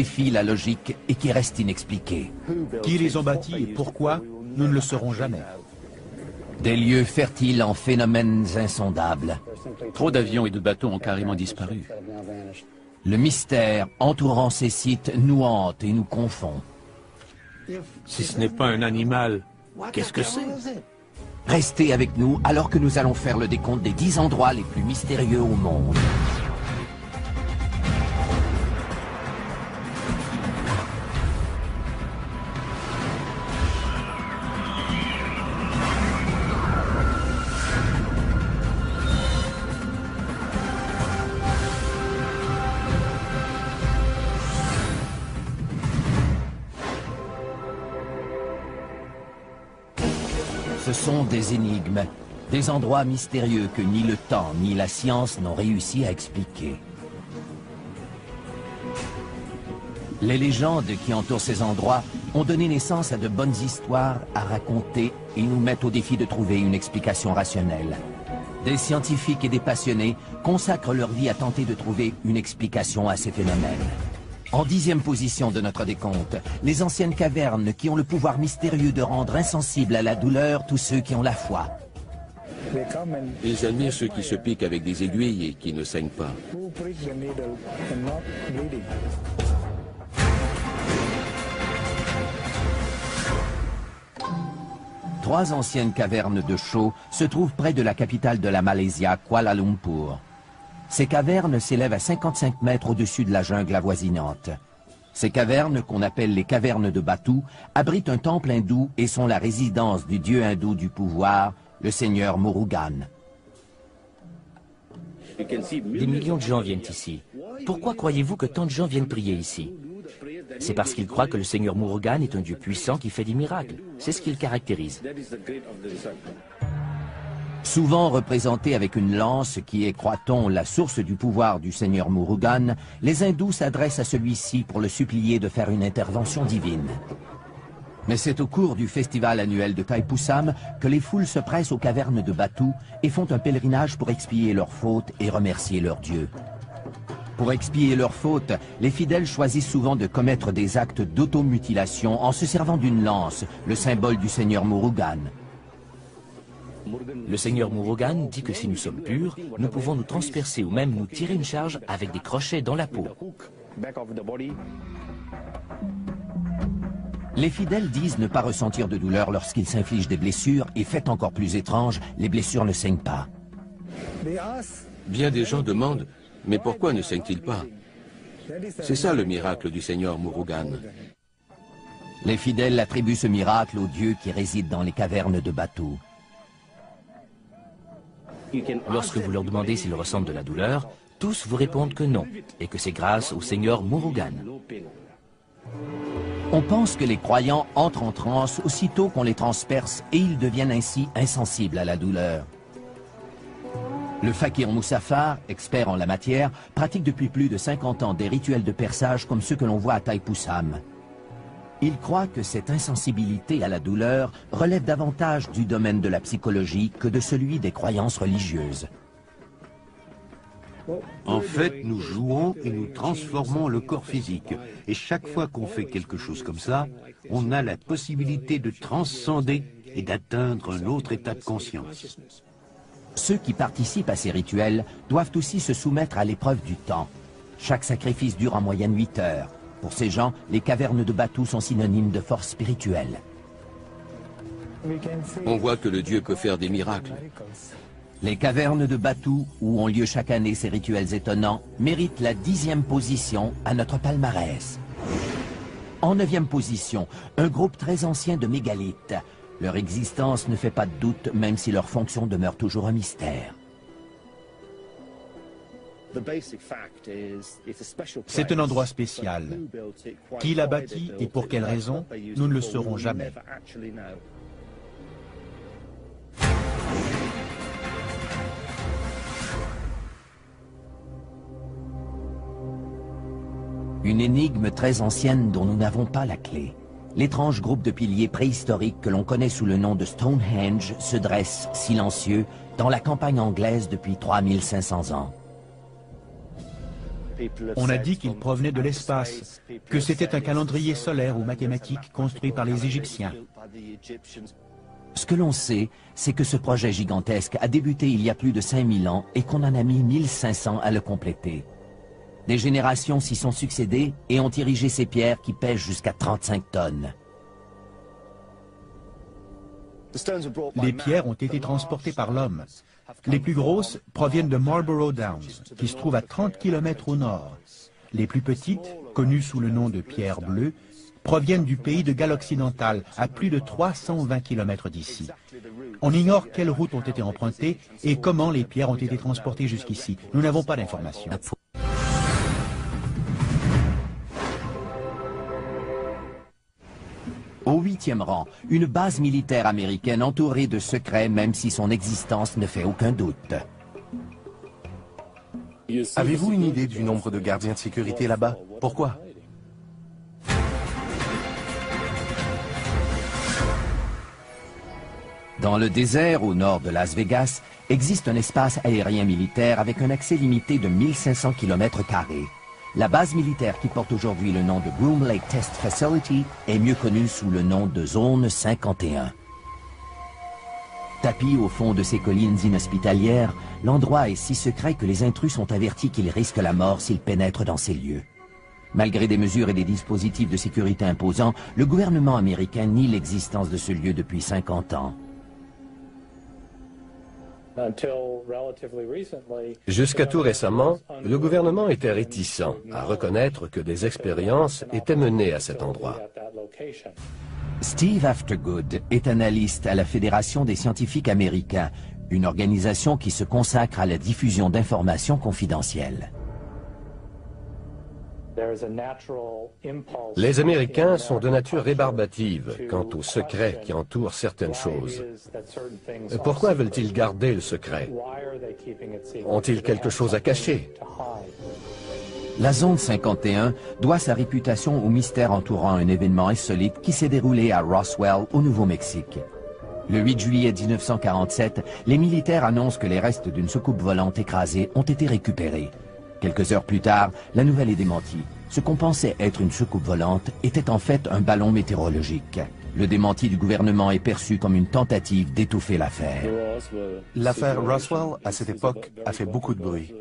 défie la logique et qui restent inexpliqués. Qui les ont bâtis et pourquoi, nous ne le saurons jamais. Des lieux fertiles en phénomènes insondables. Trop d'avions et de bateaux ont carrément disparu. Le mystère entourant ces sites nous hante et nous confond. Si ce n'est pas un animal, qu'est-ce que c'est? Restez avec nous alors que nous allons faire le décompte des 10 endroits les plus mystérieux au monde. Ce sont des énigmes, des endroits mystérieux que ni le temps ni la science n'ont réussi à expliquer. Les légendes qui entourent ces endroits ont donné naissance à de bonnes histoires à raconter et nous mettent au défi de trouver une explication rationnelle. Des scientifiques et des passionnés consacrent leur vie à tenter de trouver une explication à ces phénomènes. En 10e position de notre décompte, les anciennes cavernes qui ont le pouvoir mystérieux de rendre insensibles à la douleur tous ceux qui ont la foi. Ils admirent ceux qui se piquent avec des aiguilles et qui ne saignent pas. Trois anciennes cavernes de chaux se trouvent près de la capitale de la Malaisie, Kuala Lumpur. Ces cavernes s'élèvent à 55 mètres au-dessus de la jungle avoisinante. Ces cavernes, qu'on appelle les cavernes de Batu, abritent un temple hindou et sont la résidence du dieu hindou du pouvoir, le seigneur Murugan. Des millions de gens viennent ici. Pourquoi croyez-vous que tant de gens viennent prier ici? C'est parce qu'ils croient que le seigneur Murugan est un dieu puissant qui fait des miracles. C'est ce qui le caractérise. Souvent représenté avec une lance qui est, croit-on, la source du pouvoir du seigneur Murugan, les hindous s'adressent à celui-ci pour le supplier de faire une intervention divine. Mais c'est au cours du festival annuel de Thaipusam que les foules se pressent aux cavernes de Batu et font un pèlerinage pour expier leurs fautes et remercier leur dieu. Pour expier leurs fautes, les fidèles choisissent souvent de commettre des actes d'automutilation en se servant d'une lance, le symbole du seigneur Murugan. Le seigneur Murugan dit que si nous sommes purs, nous pouvons nous transpercer ou même nous tirer une charge avec des crochets dans la peau. Les fidèles disent ne pas ressentir de douleur lorsqu'ils s'infligent des blessures et, fait encore plus étrange, les blessures ne saignent pas. Bien des gens demandent, mais pourquoi ne saignent-ils pas? C'est ça le miracle du seigneur Murugan. Les fidèles attribuent ce miracle au dieu qui réside dans les cavernes de Batu. Lorsque vous leur demandez s'ils ressentent de la douleur, tous vous répondent que non, et que c'est grâce au seigneur Murugan. On pense que les croyants entrent en transe aussitôt qu'on les transperce et ils deviennent ainsi insensibles à la douleur. Le fakir Moussafar, expert en la matière, pratique depuis plus de 50 ans des rituels de perçage comme ceux que l'on voit à Thaipusam. Il croit que cette insensibilité à la douleur relève davantage du domaine de la psychologie que de celui des croyances religieuses. En fait, nous jouons et nous transformons le corps physique. Et chaque fois qu'on fait quelque chose comme ça, on a la possibilité de transcender et d'atteindre un autre état de conscience. Ceux qui participent à ces rituels doivent aussi se soumettre à l'épreuve du temps. Chaque sacrifice dure en moyenne 8 heures. Pour ces gens, les cavernes de Batu sont synonymes de force spirituelle. On voit que le dieu peut faire des miracles. Les cavernes de Batu, où ont lieu chaque année ces rituels étonnants, méritent la 10e position à notre palmarès. En 9e position, un groupe très ancien de mégalithes. Leur existence ne fait pas de doute, même si leur fonction demeure toujours un mystère. C'est un endroit spécial. Qui l'a bâti et pour quelle raison, nous ne le saurons jamais. Une énigme très ancienne dont nous n'avons pas la clé. L'étrange groupe de piliers préhistoriques que l'on connaît sous le nom de Stonehenge se dresse, silencieux, dans la campagne anglaise depuis 3500 ans. On a dit qu'il provenait de l'espace, que c'était un calendrier solaire ou mathématique construit par les Égyptiens. Ce que l'on sait, c'est que ce projet gigantesque a débuté il y a plus de 5000 ans et qu'on en a mis 1500 à le compléter. Des générations s'y sont succédées et ont érigé ces pierres qui pèsent jusqu'à 35 tonnes. Les pierres ont été transportées par l'homme. Les plus grosses proviennent de Marlborough Downs, qui se trouve à 30 km au nord. Les plus petites, connues sous le nom de pierres bleues, proviennent du pays de Galles occidentale, à plus de 320 km d'ici. On ignore quelles routes ont été empruntées et comment les pierres ont été transportées jusqu'ici. Nous n'avons pas d'informations. Au 8e rang, une base militaire américaine entourée de secrets même si son existence ne fait aucun doute. Avez-vous une idée du nombre de gardiens de sécurité là-bas? Pourquoi? Dans le désert au nord de Las Vegas, existe un espace aérien militaire avec un accès limité de 1500 km². La base militaire qui porte aujourd'hui le nom de Groom Lake Test Facility est mieux connue sous le nom de Zone 51. Tapi au fond de ces collines inhospitalières, l'endroit est si secret que les intrus sont avertis qu'ils risquent la mort s'ils pénètrent dans ces lieux. Malgré des mesures et des dispositifs de sécurité imposants, le gouvernement américain nie l'existence de ce lieu depuis 50 ans. Jusqu'à tout récemment, le gouvernement était réticent à reconnaître que des expériences étaient menées à cet endroit. Steve Aftergood est analyste à la Fédération des scientifiques américains, une organisation qui se consacre à la diffusion d'informations confidentielles. Les Américains sont de nature rébarbative quant aux secrets qui entourent certaines choses. Pourquoi veulent-ils garder le secret? Ont-ils quelque chose à cacher? La Zone 51 doit sa réputation au mystère entourant un événement insolite qui s'est déroulé à Roswell, au Nouveau-Mexique. Le 8 juillet 1947, les militaires annoncent que les restes d'une soucoupe volante écrasée ont été récupérés. Quelques heures plus tard, la nouvelle est démentie. Ce qu'on pensait être une soucoupe volante était en fait un ballon météorologique. Le démenti du gouvernement est perçu comme une tentative d'étouffer l'affaire. L'affaire Roswell, à cette époque, a fait beaucoup de bruit.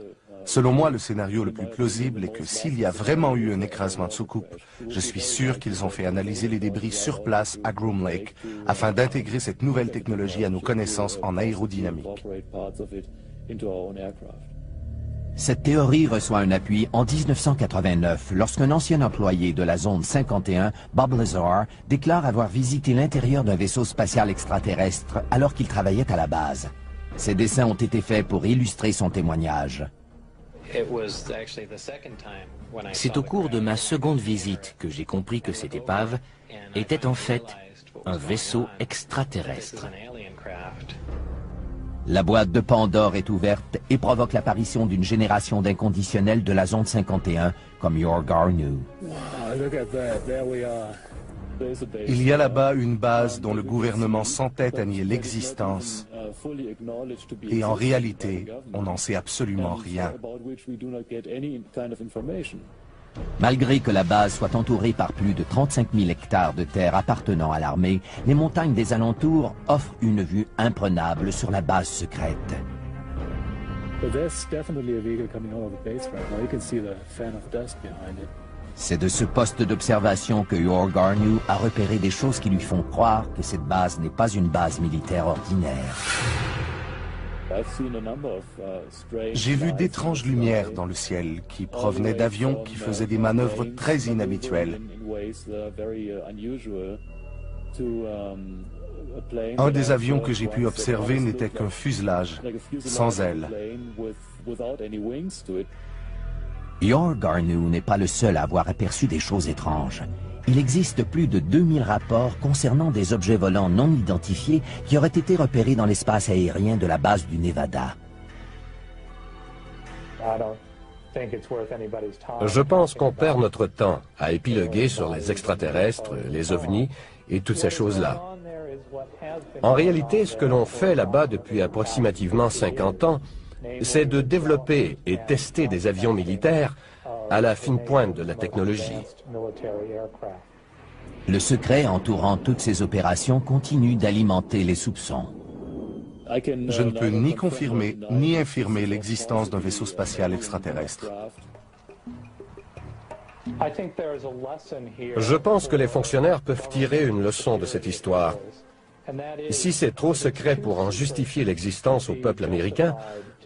Selon moi, le scénario le plus plausible est que s'il y a vraiment eu un écrasement de soucoupe, je suis sûr qu'ils ont fait analyser les débris sur place à Groom Lake afin d'intégrer cette nouvelle technologie à nos connaissances en aérodynamique. Cette théorie reçoit un appui en 1989 lorsqu'un ancien employé de la Zone 51, Bob Lazar, déclare avoir visité l'intérieur d'un vaisseau spatial extraterrestre alors qu'il travaillait à la base. Ces dessins ont été faits pour illustrer son témoignage. C'est au cours de ma seconde visite que j'ai compris que cette épave était en fait un vaisseau extraterrestre. La boîte de Pandore est ouverte et provoque l'apparition d'une génération d'inconditionnels de la Zone 51, comme Yor Garneau. Il y a là-bas une base dont le gouvernement s'entête à nier l'existence. Et en réalité, on n'en sait absolument rien. Malgré que la base soit entourée par plus de 35 000 hectares de terre appartenant à l'armée, les montagnes des alentours offrent une vue imprenable sur la base secrète. C'est de ce poste d'observation que Yor Garneau a repéré des choses qui lui font croire que cette base n'est pas une base militaire ordinaire. J'ai vu d'étranges lumières dans le ciel qui provenaient d'avions qui faisaient des manœuvres très inhabituelles. Un des avions que j'ai pu observer n'était qu'un fuselage, sans ailes. Yor Garneau n'est pas le seul à avoir aperçu des choses étranges. Il existe plus de 2000 rapports concernant des objets volants non identifiés qui auraient été repérés dans l'espace aérien de la base du Nevada. Je pense qu'on perd notre temps à épiloguer sur les extraterrestres, les ovnis et toutes ces choses-là. En réalité, ce que l'on fait là-bas depuis approximativement 50 ans, c'est de développer et tester des avions militaires à la fine pointe de la technologie. Le secret entourant toutes ces opérations continue d'alimenter les soupçons. Je ne peux ni confirmer ni infirmer l'existence d'un vaisseau spatial extraterrestre. Je pense que les fonctionnaires peuvent tirer une leçon de cette histoire. Si c'est trop secret pour en justifier l'existence au peuple américain,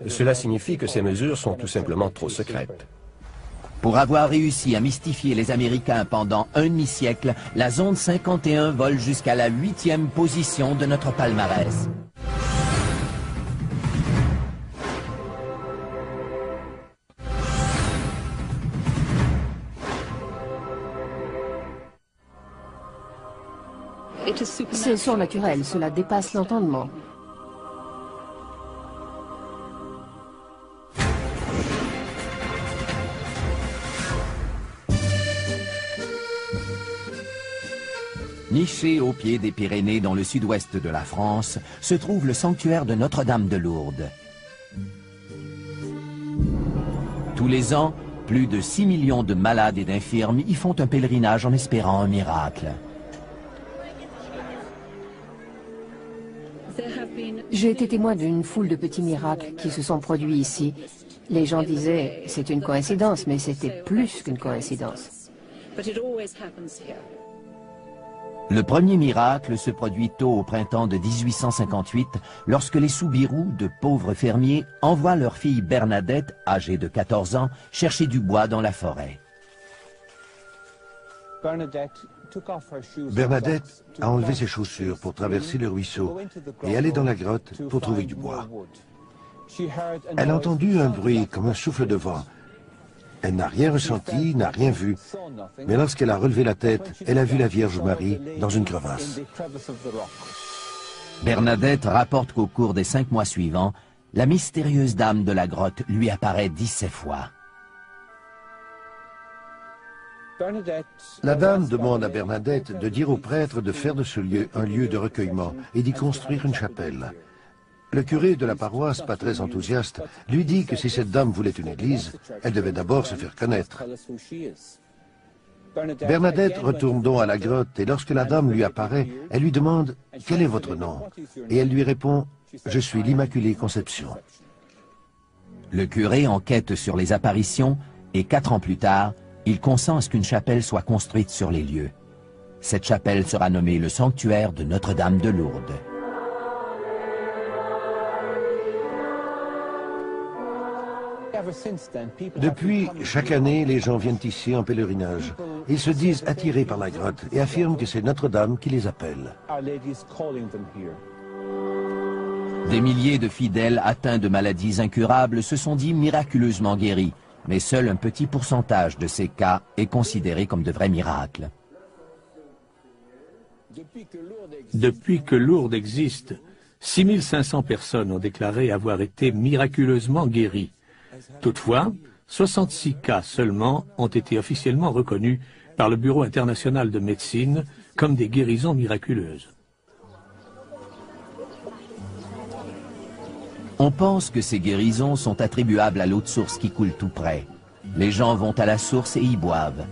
cela signifie que ces mesures sont tout simplement trop secrètes. Pour avoir réussi à mystifier les Américains pendant un demi-siècle, la Zone 51 vole jusqu'à la 8e position de notre palmarès. C'est surnaturel, cela dépasse l'entendement. Niché au pied des Pyrénées dans le sud-ouest de la France, se trouve le sanctuaire de Notre-Dame de Lourdes. Tous les ans, plus de 6 millions de malades et d'infirmes y font un pèlerinage en espérant un miracle. J'ai été témoin d'une foule de petits miracles qui se sont produits ici. Les gens disaient, c'est une coïncidence, mais c'était plus qu'une coïncidence. Le premier miracle se produit tôt au printemps de 1858, lorsque les Soubirous, de pauvres fermiers, envoient leur fille Bernadette, âgée de 14 ans, chercher du bois dans la forêt. Bernadette a enlevé ses chaussures pour traverser le ruisseau et aller dans la grotte pour trouver du bois. Elle a entendu un bruit comme un souffle de vent. Elle n'a rien ressenti, n'a rien vu. Mais lorsqu'elle a relevé la tête, elle a vu la Vierge Marie dans une crevasse. Bernadette rapporte qu'au cours des 5 mois suivants, la mystérieuse dame de la grotte lui apparaît 17 fois. La dame demande à Bernadette de dire au prêtre de faire de ce lieu un lieu de recueillement et d'y construire une chapelle. Le curé de la paroisse, pas très enthousiaste, lui dit que si cette dame voulait une église, elle devait d'abord se faire connaître. Bernadette retourne donc à la grotte et lorsque la dame lui apparaît, elle lui demande « Quel est votre nom ?» et elle lui répond « Je suis l'Immaculée Conception ». Le curé enquête sur les apparitions et 4 ans plus tard, il consent à ce qu'une chapelle soit construite sur les lieux. Cette chapelle sera nommée le sanctuaire de Notre-Dame de Lourdes. Depuis, chaque année, les gens viennent ici en pèlerinage. Ils se disent attirés par la grotte et affirment que c'est Notre-Dame qui les appelle. Des milliers de fidèles atteints de maladies incurables se sont dit miraculeusement guéris, mais seul un petit pourcentage de ces cas est considéré comme de vrais miracles. Depuis que Lourdes existe, 6500 personnes ont déclaré avoir été miraculeusement guéries. Toutefois, 66 cas seulement ont été officiellement reconnus par le Bureau international de médecine comme des guérisons miraculeuses. On pense que ces guérisons sont attribuables à l'eau de source qui coule tout près. Les gens vont à la source et y boivent.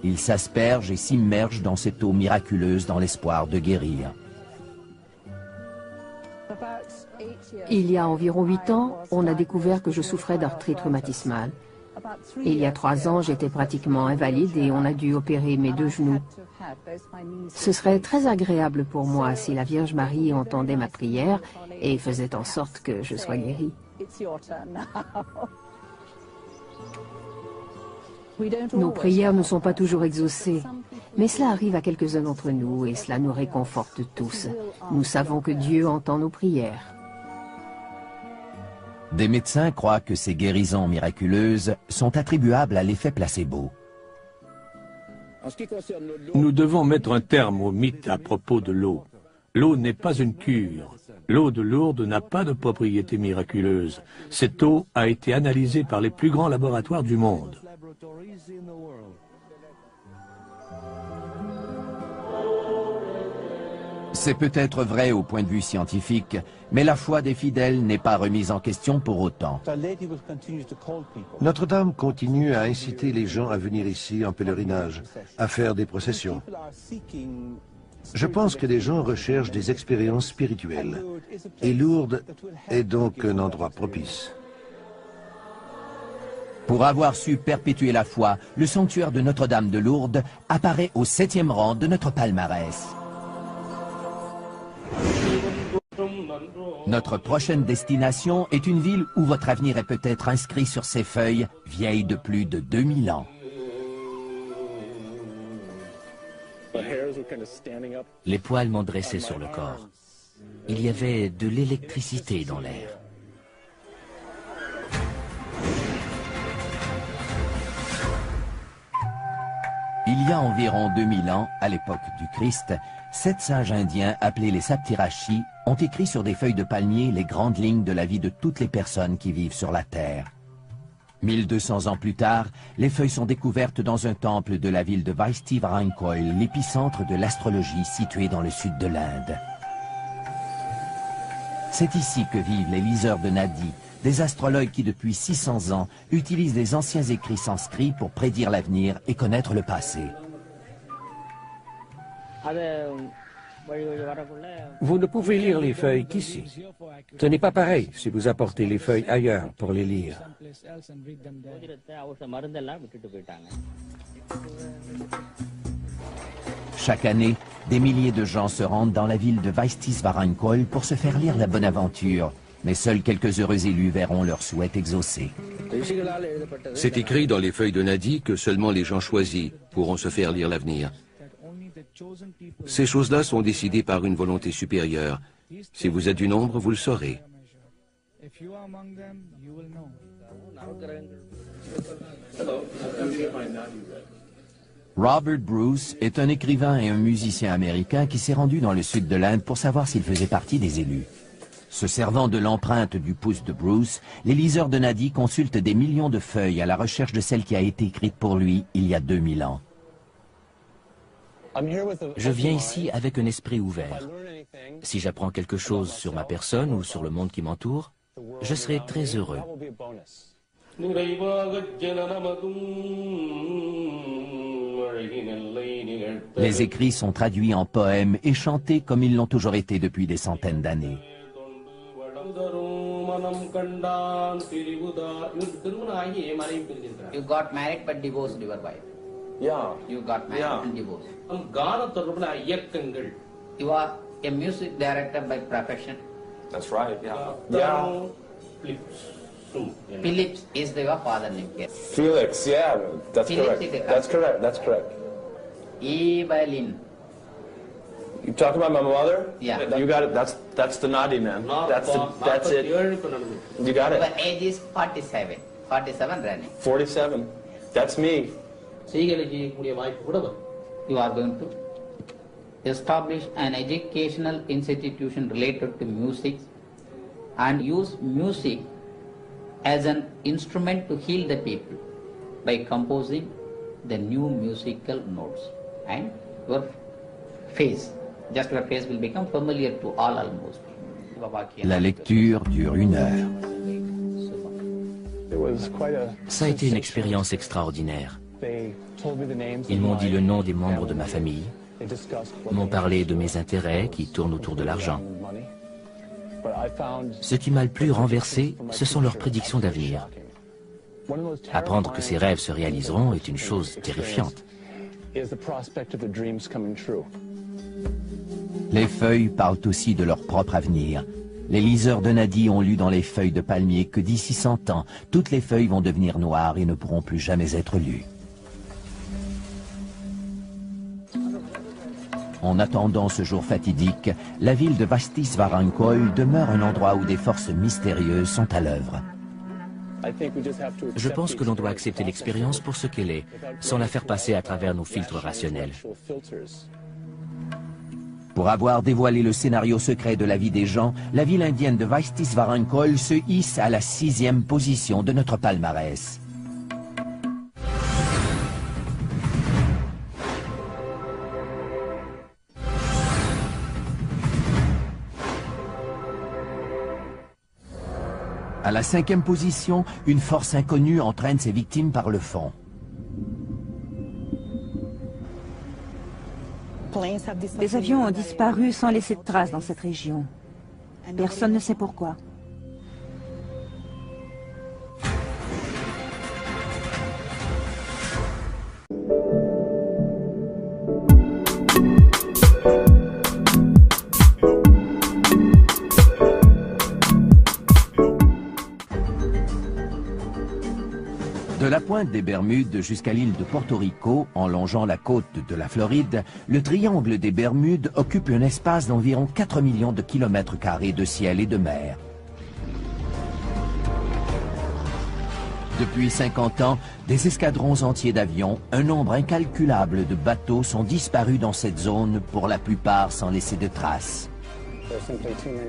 Ils s'aspergent et s'immergent dans cette eau miraculeuse dans l'espoir de guérir. Il y a environ 8 ans, on a découvert que je souffrais d'arthrite rhumatismale. Il y a 3 ans, j'étais pratiquement invalide et on a dû opérer mes 2 genoux. Ce serait très agréable pour moi si la Vierge Marie entendait ma prière et faisait en sorte que je sois guérie. Nos prières ne sont pas toujours exaucées, mais cela arrive à quelques-uns d'entre nous et cela nous réconforte tous. Nous savons que Dieu entend nos prières. Des médecins croient que ces guérisons miraculeuses sont attribuables à l'effet placebo. Nous devons mettre un terme au mythe à propos de l'eau. L'eau n'est pas une cure. L'eau de Lourdes n'a pas de propriété miraculeuse. Cette eau a été analysée par les plus grands laboratoires du monde. C'est peut-être vrai au point de vue scientifique, mais la foi des fidèles n'est pas remise en question pour autant. Notre-Dame continue à inciter les gens à venir ici en pèlerinage, à faire des processions. Je pense que les gens recherchent des expériences spirituelles. Et Lourdes est donc un endroit propice. Pour avoir su perpétuer la foi, le sanctuaire de Notre-Dame de Lourdes apparaît au 7e rang de notre palmarès. Notre prochaine destination est une ville où votre avenir est peut-être inscrit sur ses feuilles, vieilles de plus de 2000 ans. Les poils m'ont dressé sur le corps. Il y avait de l'électricité dans l'air. Il y a environ 2000 ans, à l'époque du Christ, 7 sages indiens appelés les Saptirashi ont écrit sur des feuilles de palmier les grandes lignes de la vie de toutes les personnes qui vivent sur la Terre. 1200 ans plus tard, les feuilles sont découvertes dans un temple de la ville de Vaishti-Varankoil, l'épicentre de l'astrologie situé dans le sud de l'Inde. C'est ici que vivent les liseurs de Nadi, des astrologues qui depuis 600 ans utilisent les anciens écrits sanscrits pour prédire l'avenir et connaître le passé. Vous ne pouvez lire les feuilles qu'ici. Ce n'est pas pareil si vous apportez les feuilles ailleurs pour les lire. Chaque année, des milliers de gens se rendent dans la ville de Vaishti-Varankoil pour se faire lire la bonne aventure. Mais seuls quelques heureux élus verront leur souhait exaucé. C'est écrit dans les feuilles de Nadi que seulement les gens choisis pourront se faire lire l'avenir. Ces choses-là sont décidées par une volonté supérieure. Si vous êtes du nombre, vous le saurez. Robert Bruce est un écrivain et un musicien américain qui s'est rendu dans le sud de l'Inde pour savoir s'il faisait partie des élus. Se servant de l'empreinte du pouce de Bruce, les liseurs de Nadi consultent des millions de feuilles à la recherche de celle qui a été écrite pour lui il y a 2000 ans. Je viens ici avec un esprit ouvert. Si j'apprends quelque chose sur ma personne ou sur le monde qui m'entoure, je serai très heureux. Les écrits sont traduits en poèmes et chantés comme ils l'ont toujours été depuis des centaines d'années. You got married but divorced your wife. Yeah. You got married and divorced. You are a music director by profession. That's right. Yeah. Phillips is your father name. Yes. Felix, yeah, that's Phillips correct. That's correct. That's correct. Evelyn. You talking about my mother? Yeah. You got it. That's the Nadi man. That's it. You got it. Your age is 47. 47 running. 47. That's me. You are going to establish an educational institution related to music and use music as an instrument to heal the people by composing the new musical notes. And your face, just your face will become familiar to all almost. La lecture dure 1 heure. Ça a été une expérience extraordinaire. Ils m'ont dit le nom des membres de ma famille, m'ont parlé de mes intérêts qui tournent autour de l'argent. Ce qui m'a le plus renversé, ce sont leurs prédictions d'avenir. Apprendre que ces rêves se réaliseront est une chose terrifiante. Les feuilles parlent aussi de leur propre avenir. Les liseurs de Nadi ont lu dans les feuilles de palmier que d'ici 100 ans, toutes les feuilles vont devenir noires et ne pourront plus jamais être lues. En attendant ce jour fatidique, la ville de Vaishti-Varankoil demeure un endroit où des forces mystérieuses sont à l'œuvre. Je pense que l'on doit accepter l'expérience pour ce qu'elle est, sans la faire passer à travers nos filtres rationnels. Pour avoir dévoilé le scénario secret de la vie des gens, la ville indienne de Vaishti-Varankoil se hisse à la 6e position de notre palmarès. À la 5e position, une force inconnue entraîne ses victimes par le fond. Des avions ont disparu sans laisser de traces dans cette région. Personne ne sait pourquoi. De la pointe des Bermudes jusqu'à l'île de Porto Rico, en longeant la côte de la Floride, le triangle des Bermudes occupe un espace d'environ 4 millions de kilomètres carrés de ciel et de mer. Depuis 50 ans, des escadrons entiers d'avions, un nombre incalculable de bateaux sont disparus dans cette zone, pour la plupart sans laisser de traces.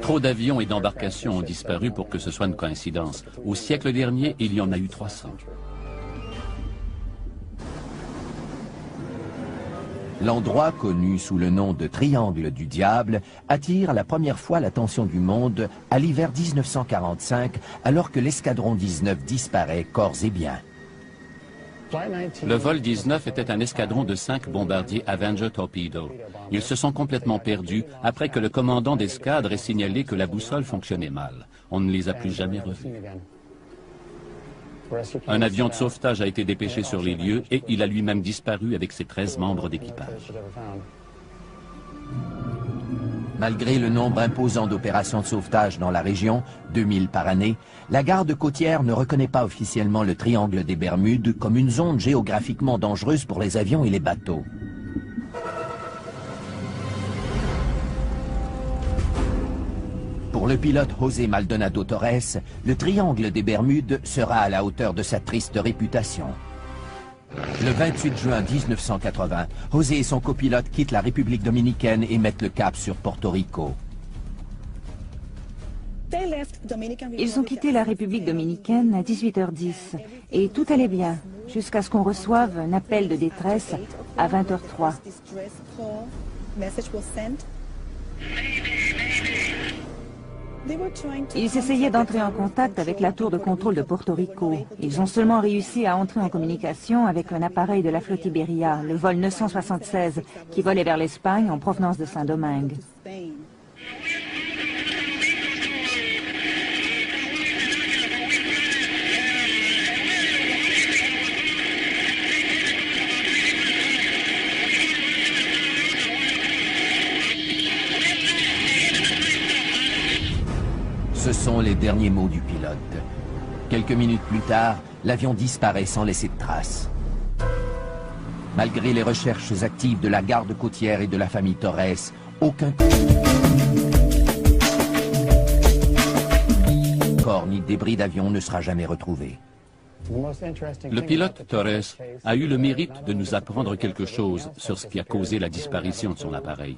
Trop d'avions et d'embarcations ont disparu pour que ce soit une coïncidence. Au siècle dernier, il y en a eu 300. L'endroit, connu sous le nom de Triangle du Diable, attire la première fois l'attention du monde à l'hiver 1945, alors que l'escadron 19 disparaît corps et biens. Le vol 19 était un escadron de 5 bombardiers Avenger Torpedo. Ils se sont complètement perdus après que le commandant d'escadre ait signalé que la boussole fonctionnait mal. On ne les a plus jamais revus. Un avion de sauvetage a été dépêché sur les lieux et il a lui-même disparu avec ses 13 membres d'équipage. Malgré le nombre imposant d'opérations de sauvetage dans la région, 2000 par année, la garde côtière ne reconnaît pas officiellement le triangle des Bermudes comme une zone géographiquement dangereuse pour les avions et les bateaux. Pour le pilote José Maldonado Torres, le triangle des Bermudes sera à la hauteur de sa triste réputation. Le 28 juin 1980, José et son copilote quittent la République dominicaine et mettent le cap sur Porto Rico. Ils ont quitté la République dominicaine à 18h10 et tout allait bien jusqu'à ce qu'on reçoive un appel de détresse à 20h03. Ils essayaient d'entrer en contact avec la tour de contrôle de Porto Rico. Ils ont seulement réussi à entrer en communication avec un appareil de la flotte Iberia, le vol 976, qui volait vers l'Espagne en provenance de Saint-Domingue. Ce sont les derniers mots du pilote. Quelques minutes plus tard, l'avion disparaît sans laisser de traces. Malgré les recherches actives de la garde côtière et de la famille Torres, aucun corps ni débris d'avion ne sera jamais retrouvé. Le pilote Torres a eu le mérite de nous apprendre quelque chose sur ce qui a causé la disparition de son appareil.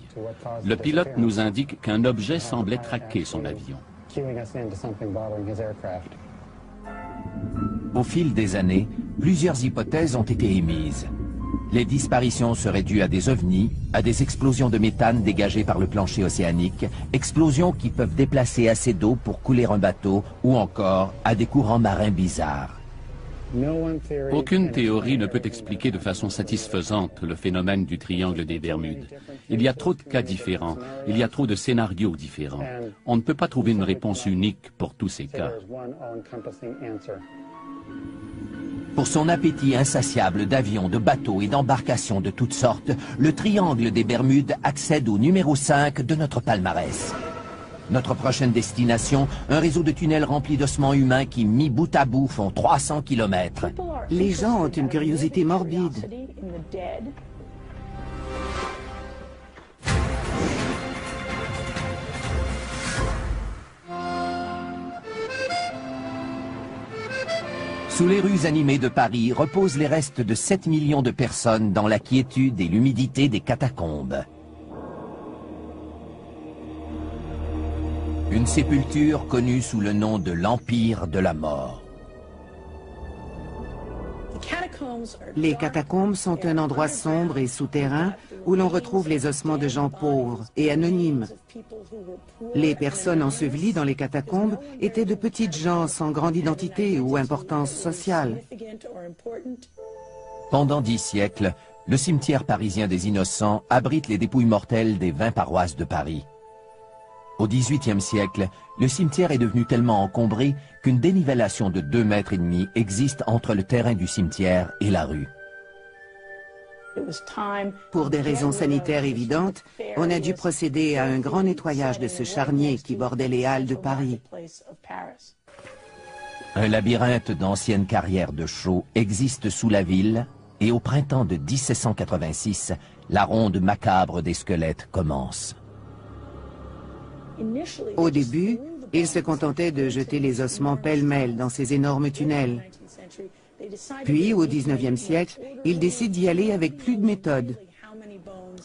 Le pilote nous indique qu'un objet semblait traquer son avion. Au fil des années, plusieurs hypothèses ont été émises. Les disparitions seraient dues à des ovnis, à des explosions de méthane dégagées par le plancher océanique, explosions qui peuvent déplacer assez d'eau pour couler un bateau, ou encore à des courants marins bizarres. Aucune théorie ne peut expliquer de façon satisfaisante le phénomène du triangle des Bermudes. Il y a trop de cas différents, il y a trop de scénarios différents. On ne peut pas trouver une réponse unique pour tous ces cas. Pour son appétit insatiable d'avions, de bateaux et d'embarcations de toutes sortes, le triangle des Bermudes accède au numéro 5 de notre palmarès. Notre prochaine destination, un réseau de tunnels remplis d'ossements humains qui, mis bout à bout, font 300 km. Les gens ont une curiosité morbide. Sous les rues animées de Paris reposent les restes de 7 millions de personnes dans la quiétude et l'humidité des catacombes. Une sépulture connue sous le nom de l'Empire de la Mort. Les catacombes sont un endroit sombre et souterrain où l'on retrouve les ossements de gens pauvres et anonymes. Les personnes ensevelies dans les catacombes étaient de petites gens sans grande identité ou importance sociale. Pendant 10 siècles, le cimetière parisien des Innocents abrite les dépouilles mortelles des 20 paroisses de Paris. Au XVIIIe siècle, le cimetière est devenu tellement encombré qu'une dénivellation de 2,5 mètres existe entre le terrain du cimetière et la rue. Pour des raisons sanitaires évidentes, on a dû procéder à un grand nettoyage de ce charnier qui bordait les halles de Paris. Un labyrinthe d'anciennes carrières de chaux existe sous la ville et au printemps de 1786, la ronde macabre des squelettes commence. Au début, ils se contentaient de jeter les ossements pêle-mêle dans ces énormes tunnels. Puis, au XIXe siècle, ils décident d'y aller avec plus de méthode.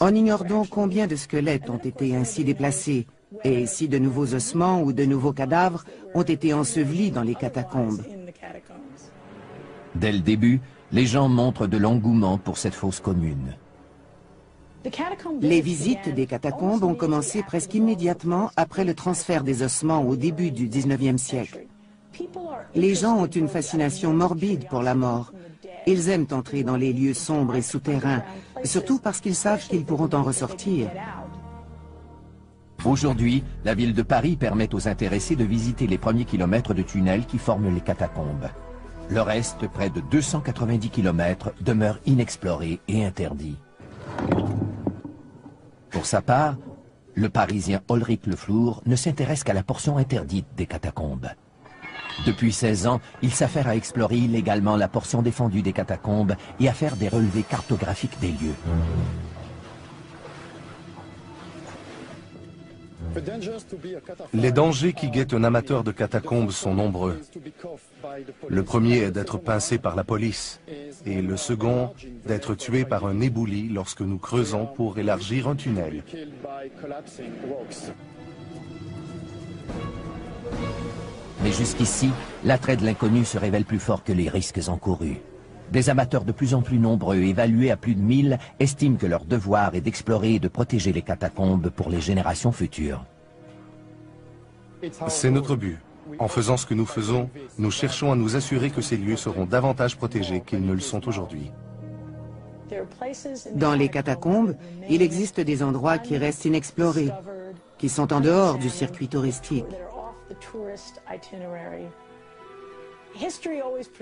On ignore donc combien de squelettes ont été ainsi déplacés, et si de nouveaux ossements ou de nouveaux cadavres ont été ensevelis dans les catacombes. Dès le début, les gens montrent de l'engouement pour cette fosse commune. Les visites des catacombes ont commencé presque immédiatement après le transfert des ossements au début du XIXe siècle. Les gens ont une fascination morbide pour la mort. Ils aiment entrer dans les lieux sombres et souterrains, surtout parce qu'ils savent qu'ils pourront en ressortir. Aujourd'hui, la ville de Paris permet aux intéressés de visiter les premiers kilomètres de tunnels qui forment les catacombes. Le reste, près de 290 kilomètres, demeure inexploré et interdit. Pour sa part, le Parisien Ulrich Le Flour ne s'intéresse qu'à la portion interdite des catacombes. Depuis 16 ans, il s'affaire à explorer illégalement la portion défendue des catacombes et à faire des relevés cartographiques des lieux. Les dangers qui guettent un amateur de catacombes sont nombreux. Le premier est d'être pincé par la police et le second d'être tué par un éboulis lorsque nous creusons pour élargir un tunnel. Mais jusqu'ici, l'attrait de l'inconnu se révèle plus fort que les risques encourus. Des amateurs de plus en plus nombreux, évalués à plus de 1000, estiment que leur devoir est d'explorer et de protéger les catacombes pour les générations futures. C'est notre but. En faisant ce que nous faisons, nous cherchons à nous assurer que ces lieux seront davantage protégés qu'ils ne le sont aujourd'hui. Dans les catacombes, il existe des endroits qui restent inexplorés, qui sont en dehors du circuit touristique.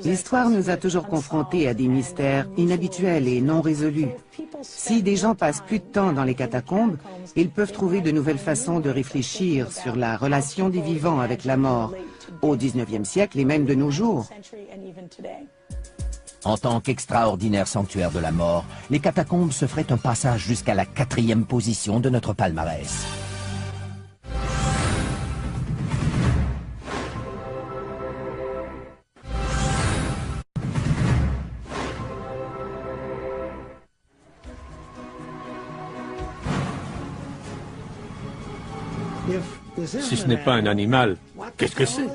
L'histoire nous a toujours confrontés à des mystères inhabituels et non résolus. Si des gens passent plus de temps dans les catacombes, ils peuvent trouver de nouvelles façons de réfléchir sur la relation des vivants avec la mort, au XIXe siècle et même de nos jours. En tant qu'extraordinaire sanctuaire de la mort, les catacombes se feraient un passage jusqu'à la 4e position de notre palmarès. Si ce n'est pas un animal, qu'est-ce que c'est?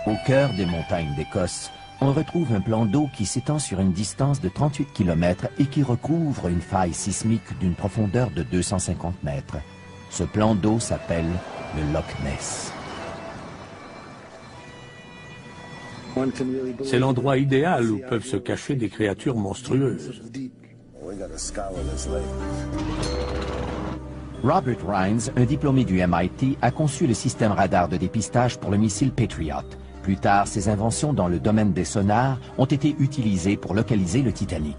Au cœur des montagnes d'Écosse, on retrouve un plan d'eau qui s'étend sur une distance de 38 km et qui recouvre une faille sismique d'une profondeur de 250 mètres. Ce plan d'eau s'appelle le Loch Ness. C'est l'endroit idéal où peuvent se cacher des créatures monstrueuses. Robert Rhines, un diplômé du MIT, a conçu le système radar de dépistage pour le missile Patriot. Plus tard, ses inventions dans le domaine des sonars ont été utilisées pour localiser le Titanic.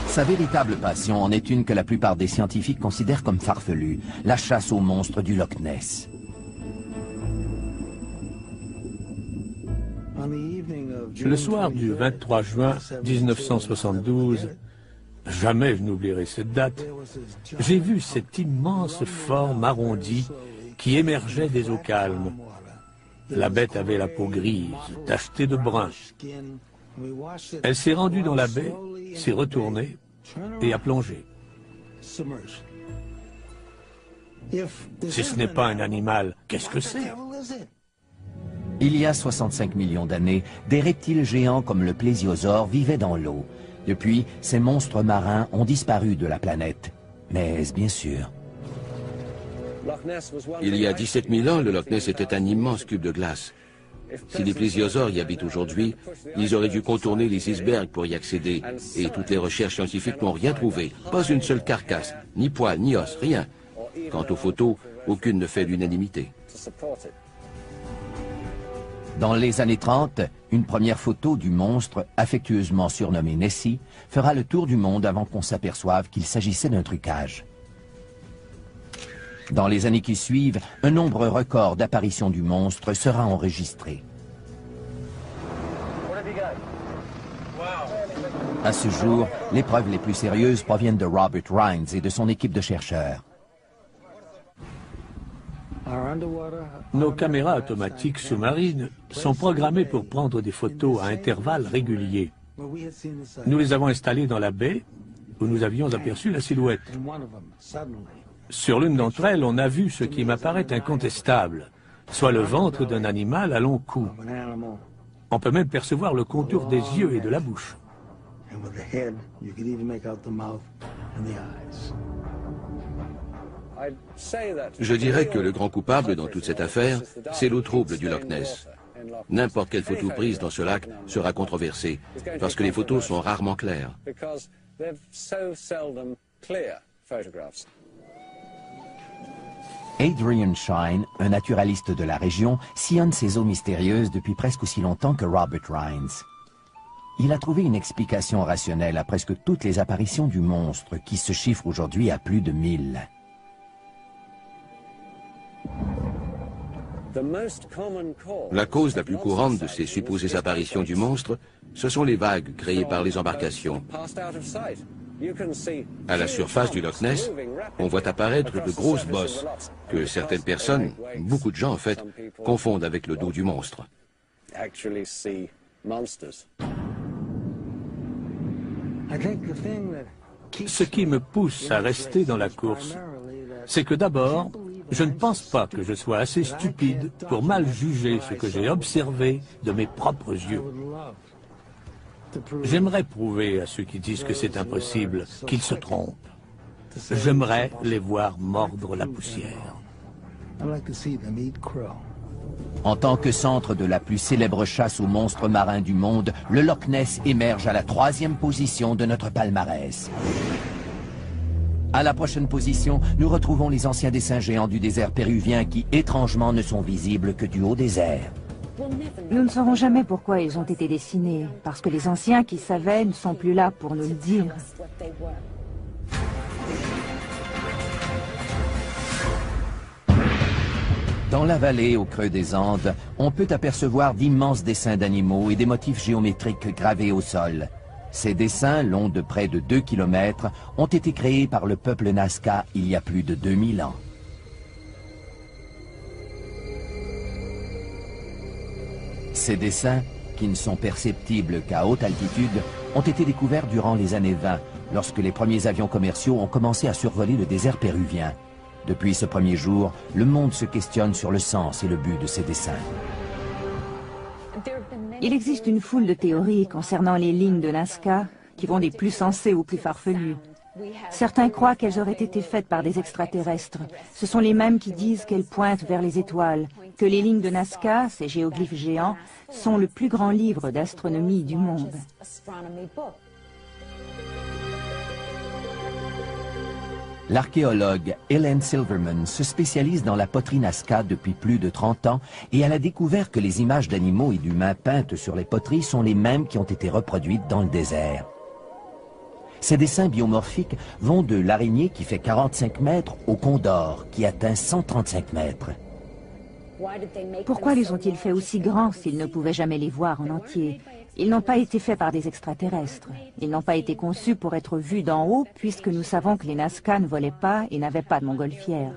Sa véritable passion en est une que la plupart des scientifiques considèrent comme farfelue, la chasse aux monstres du Loch Ness. Le soir du 23 juin 1972, jamais je n'oublierai cette date, j'ai vu cette immense forme arrondie qui émergeait des eaux calmes. La bête avait la peau grise, tachetée de brun. Elle s'est rendue dans la baie, s'est retournée et à plonger. Si ce n'est pas un animal, qu'est-ce que c'est? Il y a 65 millions d'années, des reptiles géants comme le plésiosaure vivaient dans l'eau. Depuis, ces monstres marins ont disparu de la planète. Mais est-ce bien sûr? Il y a 17 000 ans, le Loch Ness était un immense cube de glace. Si les plésiosaures y habitent aujourd'hui, ils auraient dû contourner les icebergs pour y accéder. Et toutes les recherches scientifiques n'ont rien trouvé. Pas une seule carcasse, ni poils, ni os, rien. Quant aux photos, aucune ne fait l'unanimité. Dans les années 30, une première photo du monstre, affectueusement surnommé Nessie, fera le tour du monde avant qu'on s'aperçoive qu'il s'agissait d'un trucage. Dans les années qui suivent, un nombre record d'apparitions du monstre sera enregistré. À ce jour, les preuves les plus sérieuses proviennent de Robert Rines et de son équipe de chercheurs. Nos caméras automatiques sous-marines sont programmées pour prendre des photos à intervalles réguliers. Nous les avons installées dans la baie où nous avions aperçu la silhouette. Sur l'une d'entre elles, on a vu ce qui m'apparaît incontestable, soit le ventre d'un animal à long cou. On peut même percevoir le contour des yeux et de la bouche. Je dirais que le grand coupable dans toute cette affaire, c'est l'eau trouble du Loch Ness. N'importe quelle photo prise dans ce lac sera controversée, parce que les photos sont rarement claires. Adrian Shine, un naturaliste de la région, sillonne ces eaux mystérieuses depuis presque aussi longtemps que Robert Rines. Il a trouvé une explication rationnelle à presque toutes les apparitions du monstre, qui se chiffrent aujourd'hui à plus de 1000. La cause la plus courante de ces supposées apparitions du monstre, ce sont les vagues créées par les embarcations. À la surface du Loch Ness, on voit apparaître de grosses bosses que certaines personnes, beaucoup de gens en fait, confondent avec le dos du monstre. Ce qui me pousse à rester dans la course, c'est que d'abord, je ne pense pas que je sois assez stupide pour mal juger ce que j'ai observé de mes propres yeux. J'aimerais prouver à ceux qui disent que c'est impossible qu'ils se trompent. J'aimerais les voir mordre la poussière. En tant que centre de la plus célèbre chasse aux monstres marins du monde, le Loch Ness émerge à la 3e position de notre palmarès. À la prochaine position, nous retrouvons les anciens dessins géants du désert péruvien qui, étrangement, ne sont visibles que du haut des airs. Nous ne saurons jamais pourquoi ils ont été dessinés, parce que les anciens qui savaient ne sont plus là pour nous le dire. Dans la vallée, au creux des Andes, on peut apercevoir d'immenses dessins d'animaux et des motifs géométriques gravés au sol. Ces dessins, longs de près de 2 km, ont été créés par le peuple Nazca il y a plus de 2000 ans. Ces dessins, qui ne sont perceptibles qu'à haute altitude, ont été découverts durant les années 20, lorsque les premiers avions commerciaux ont commencé à survoler le désert péruvien. Depuis ce premier jour, le monde se questionne sur le sens et le but de ces dessins. Il existe une foule de théories concernant les lignes de Nazca qui vont des plus sensées aux plus farfelues. Certains croient qu'elles auraient été faites par des extraterrestres. Ce sont les mêmes qui disent qu'elles pointent vers les étoiles, que les lignes de Nazca, ces géoglyphes géants, sont le plus grand livre d'astronomie du monde. L'archéologue Helen Silverman se spécialise dans la poterie Nazca depuis plus de 30 ans et elle a découvert que les images d'animaux et d'humains peintes sur les poteries sont les mêmes qui ont été reproduites dans le désert. Ces dessins biomorphiques vont de l'araignée qui fait 45 mètres au condor qui atteint 135 mètres. Pourquoi les ont-ils faits aussi grands s'ils ne pouvaient jamais les voir en entier? Ils n'ont pas été faits par des extraterrestres. Ils n'ont pas été conçus pour être vus d'en haut, puisque nous savons que les Nazca ne volaient pas et n'avaient pas de montgolfière.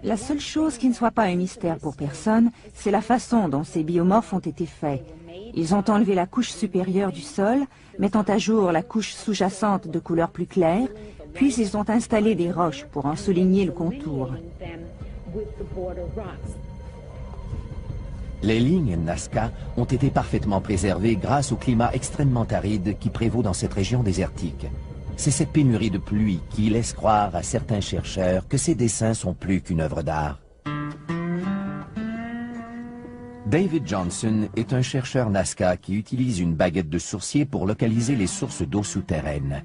La seule chose qui ne soit pas un mystère pour personne, c'est la façon dont ces biomorphes ont été faits. Ils ont enlevé la couche supérieure du sol, mettant à jour la couche sous-jacente de couleur plus claire, puis ils ont installé des roches pour en souligner le contour. Les lignes Nazca ont été parfaitement préservées grâce au climat extrêmement aride qui prévaut dans cette région désertique. C'est cette pénurie de pluie qui laisse croire à certains chercheurs que ces dessins sont plus qu'une œuvre d'art. David Johnson est un chercheur Nazca qui utilise une baguette de sourcier pour localiser les sources d'eau souterraines.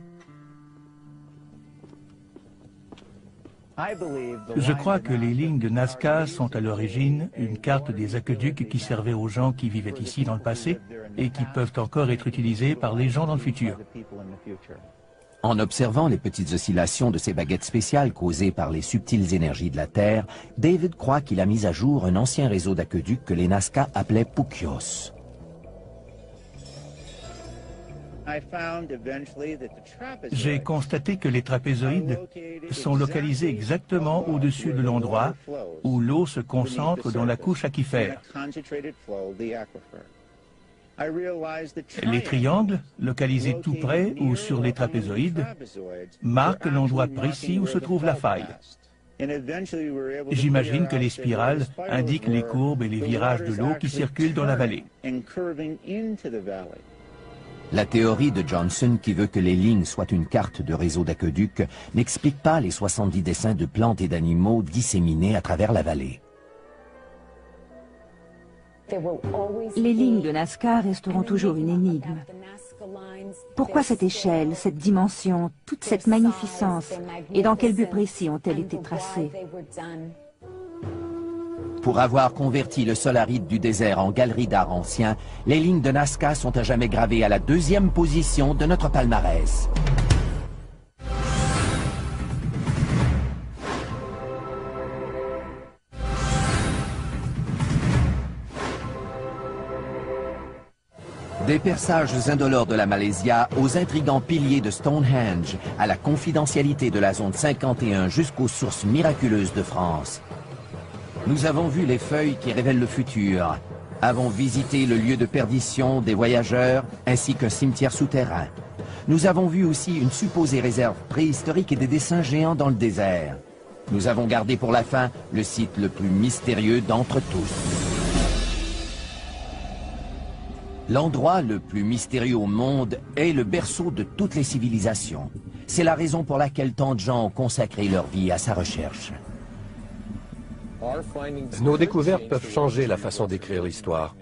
Je crois que les lignes de Nazca sont à l'origine une carte des aqueducs qui servaient aux gens qui vivaient ici dans le passé et qui peuvent encore être utilisées par les gens dans le futur. En observant les petites oscillations de ces baguettes spéciales causées par les subtiles énergies de la Terre, David croit qu'il a mis à jour un ancien réseau d'aqueducs que les Nazca appelaient Puquios. J'ai constaté que les trapézoïdes sont localisés exactement au-dessus de l'endroit où l'eau se concentre dans la couche aquifère. Les triangles, localisés tout près ou sur les trapézoïdes, marquent l'endroit précis où se trouve la faille. J'imagine que les spirales indiquent les courbes et les virages de l'eau qui circulent dans la vallée. La théorie de Johnson, qui veut que les lignes soient une carte de réseau d'aqueducs, n'explique pas les 70 dessins de plantes et d'animaux disséminés à travers la vallée. Les lignes de Nazca resteront toujours une énigme. Pourquoi cette échelle, cette dimension, toute cette magnificence, et dans quel but précis ont-elles été tracées? Pour avoir converti le sol aride du désert en galerie d'art ancien, les lignes de Nazca sont à jamais gravées à la 2e position de notre palmarès. Des perçages indolores de la Malaysia aux intrigants piliers de Stonehenge, à la confidentialité de la zone 51 jusqu'aux sources miraculeuses de France. Nous avons vu les feuilles qui révèlent le futur, avons visité le lieu de perdition des voyageurs ainsi qu'un cimetière souterrain. Nous avons vu aussi une supposée réserve préhistorique et des dessins géants dans le désert. Nous avons gardé pour la fin le site le plus mystérieux d'entre tous. L'endroit le plus mystérieux au monde est le berceau de toutes les civilisations. C'est la raison pour laquelle tant de gens ont consacré leur vie à sa recherche. Nos découvertes peuvent changer la façon d'écrire l'histoire.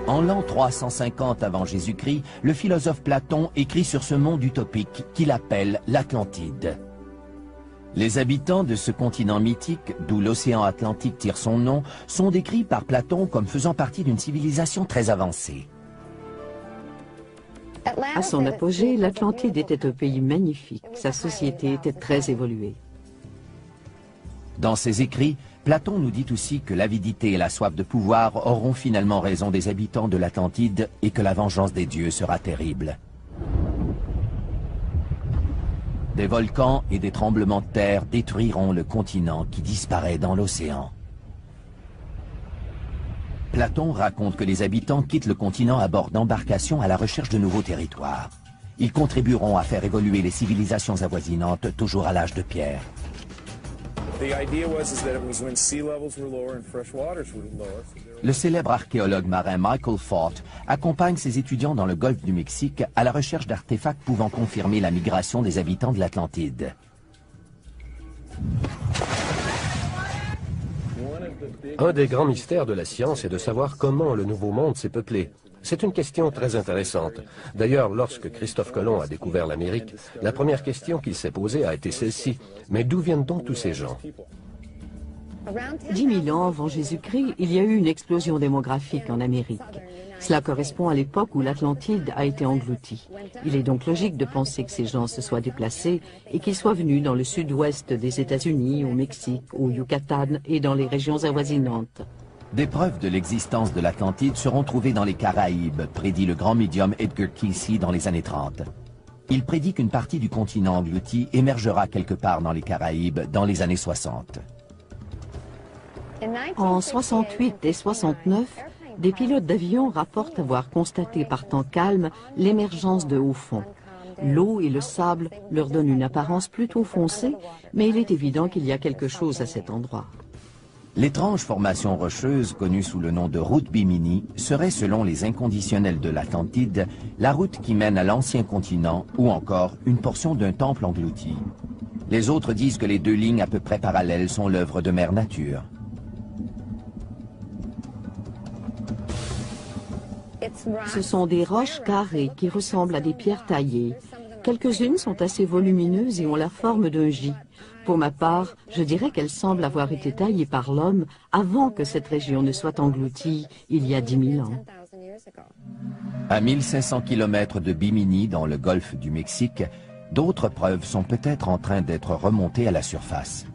En l'an 350 avant Jésus-Christ, le philosophe Platon écrit sur ce monde utopique qu'il appelle l'Atlantide. Les habitants de ce continent mythique, d'où l'océan Atlantique tire son nom, sont décrits par Platon comme faisant partie d'une civilisation très avancée. À son apogée, l'Atlantide était un pays magnifique. Sa société était très évoluée. Dans ses écrits, Platon nous dit aussi que l'avidité et la soif de pouvoir auront finalement raison des habitants de l'Atlantide et que la vengeance des dieux sera terrible. Des volcans et des tremblements de terre détruiront le continent qui disparaît dans l'océan. Platon raconte que les habitants quittent le continent à bord d'embarcations à la recherche de nouveaux territoires. Ils contribueront à faire évoluer les civilisations avoisinantes, toujours à l'âge de pierre. Le célèbre archéologue marin Michael Fort accompagne ses étudiants dans le golfe du Mexique à la recherche d'artefacts pouvant confirmer la migration des habitants de l'Atlantide. Un des grands mystères de la science est de savoir comment le Nouveau Monde s'est peuplé. C'est une question très intéressante. D'ailleurs, lorsque Christophe Colomb a découvert l'Amérique, la première question qu'il s'est posée a été celle-ci. Mais d'où viennent donc tous ces gens? 10 000 ans avant Jésus-Christ, il y a eu une explosion démographique en Amérique. Cela correspond à l'époque où l'Atlantide a été engloutie. Il est donc logique de penser que ces gens se soient déplacés et qu'ils soient venus dans le sud-ouest des États-Unis, au Mexique, au Yucatan et dans les régions avoisinantes. Des preuves de l'existence de l'Atlantide seront trouvées dans les Caraïbes, prédit le grand médium Edgar Cayce dans les années 30. Il prédit qu'une partie du continent englouti émergera quelque part dans les Caraïbes dans les années 60. En 68 et 69, des pilotes d'avion rapportent avoir constaté par temps calme l'émergence de hauts fonds. L'eau et le sable leur donnent une apparence plutôt foncée, mais il est évident qu'il y a quelque chose à cet endroit. L'étrange formation rocheuse, connue sous le nom de route Bimini, serait, selon les inconditionnels de l'Atlantide, la route qui mène à l'ancien continent ou encore une portion d'un temple englouti. Les autres disent que les deux lignes à peu près parallèles sont l'œuvre de Mère Nature. Ce sont des roches carrées qui ressemblent à des pierres taillées. Quelques-unes sont assez volumineuses et ont la forme d'un J. Pour ma part, je dirais qu'elles semblent avoir été taillées par l'homme avant que cette région ne soit engloutie il y a 10 000 ans. À 1500 km de Bimini, dans le golfe du Mexique, d'autres preuves sont peut-être en train d'être remontées à la surface.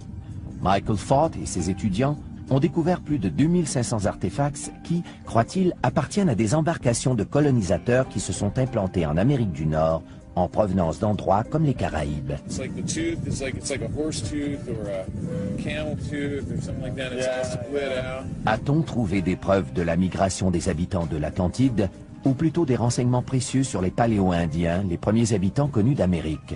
Michael Fott et ses étudiants ont découvert plus de 2500 artefacts qui, croient-ils, appartiennent à des embarcations de colonisateurs qui se sont implantés en Amérique du Nord en provenance d'endroits comme les Caraïbes. A-t-on trouvé des preuves de la migration des habitants de l'Atlantide, ou plutôt des renseignements précieux sur les Paléo-Indiens, les premiers habitants connus d'Amérique?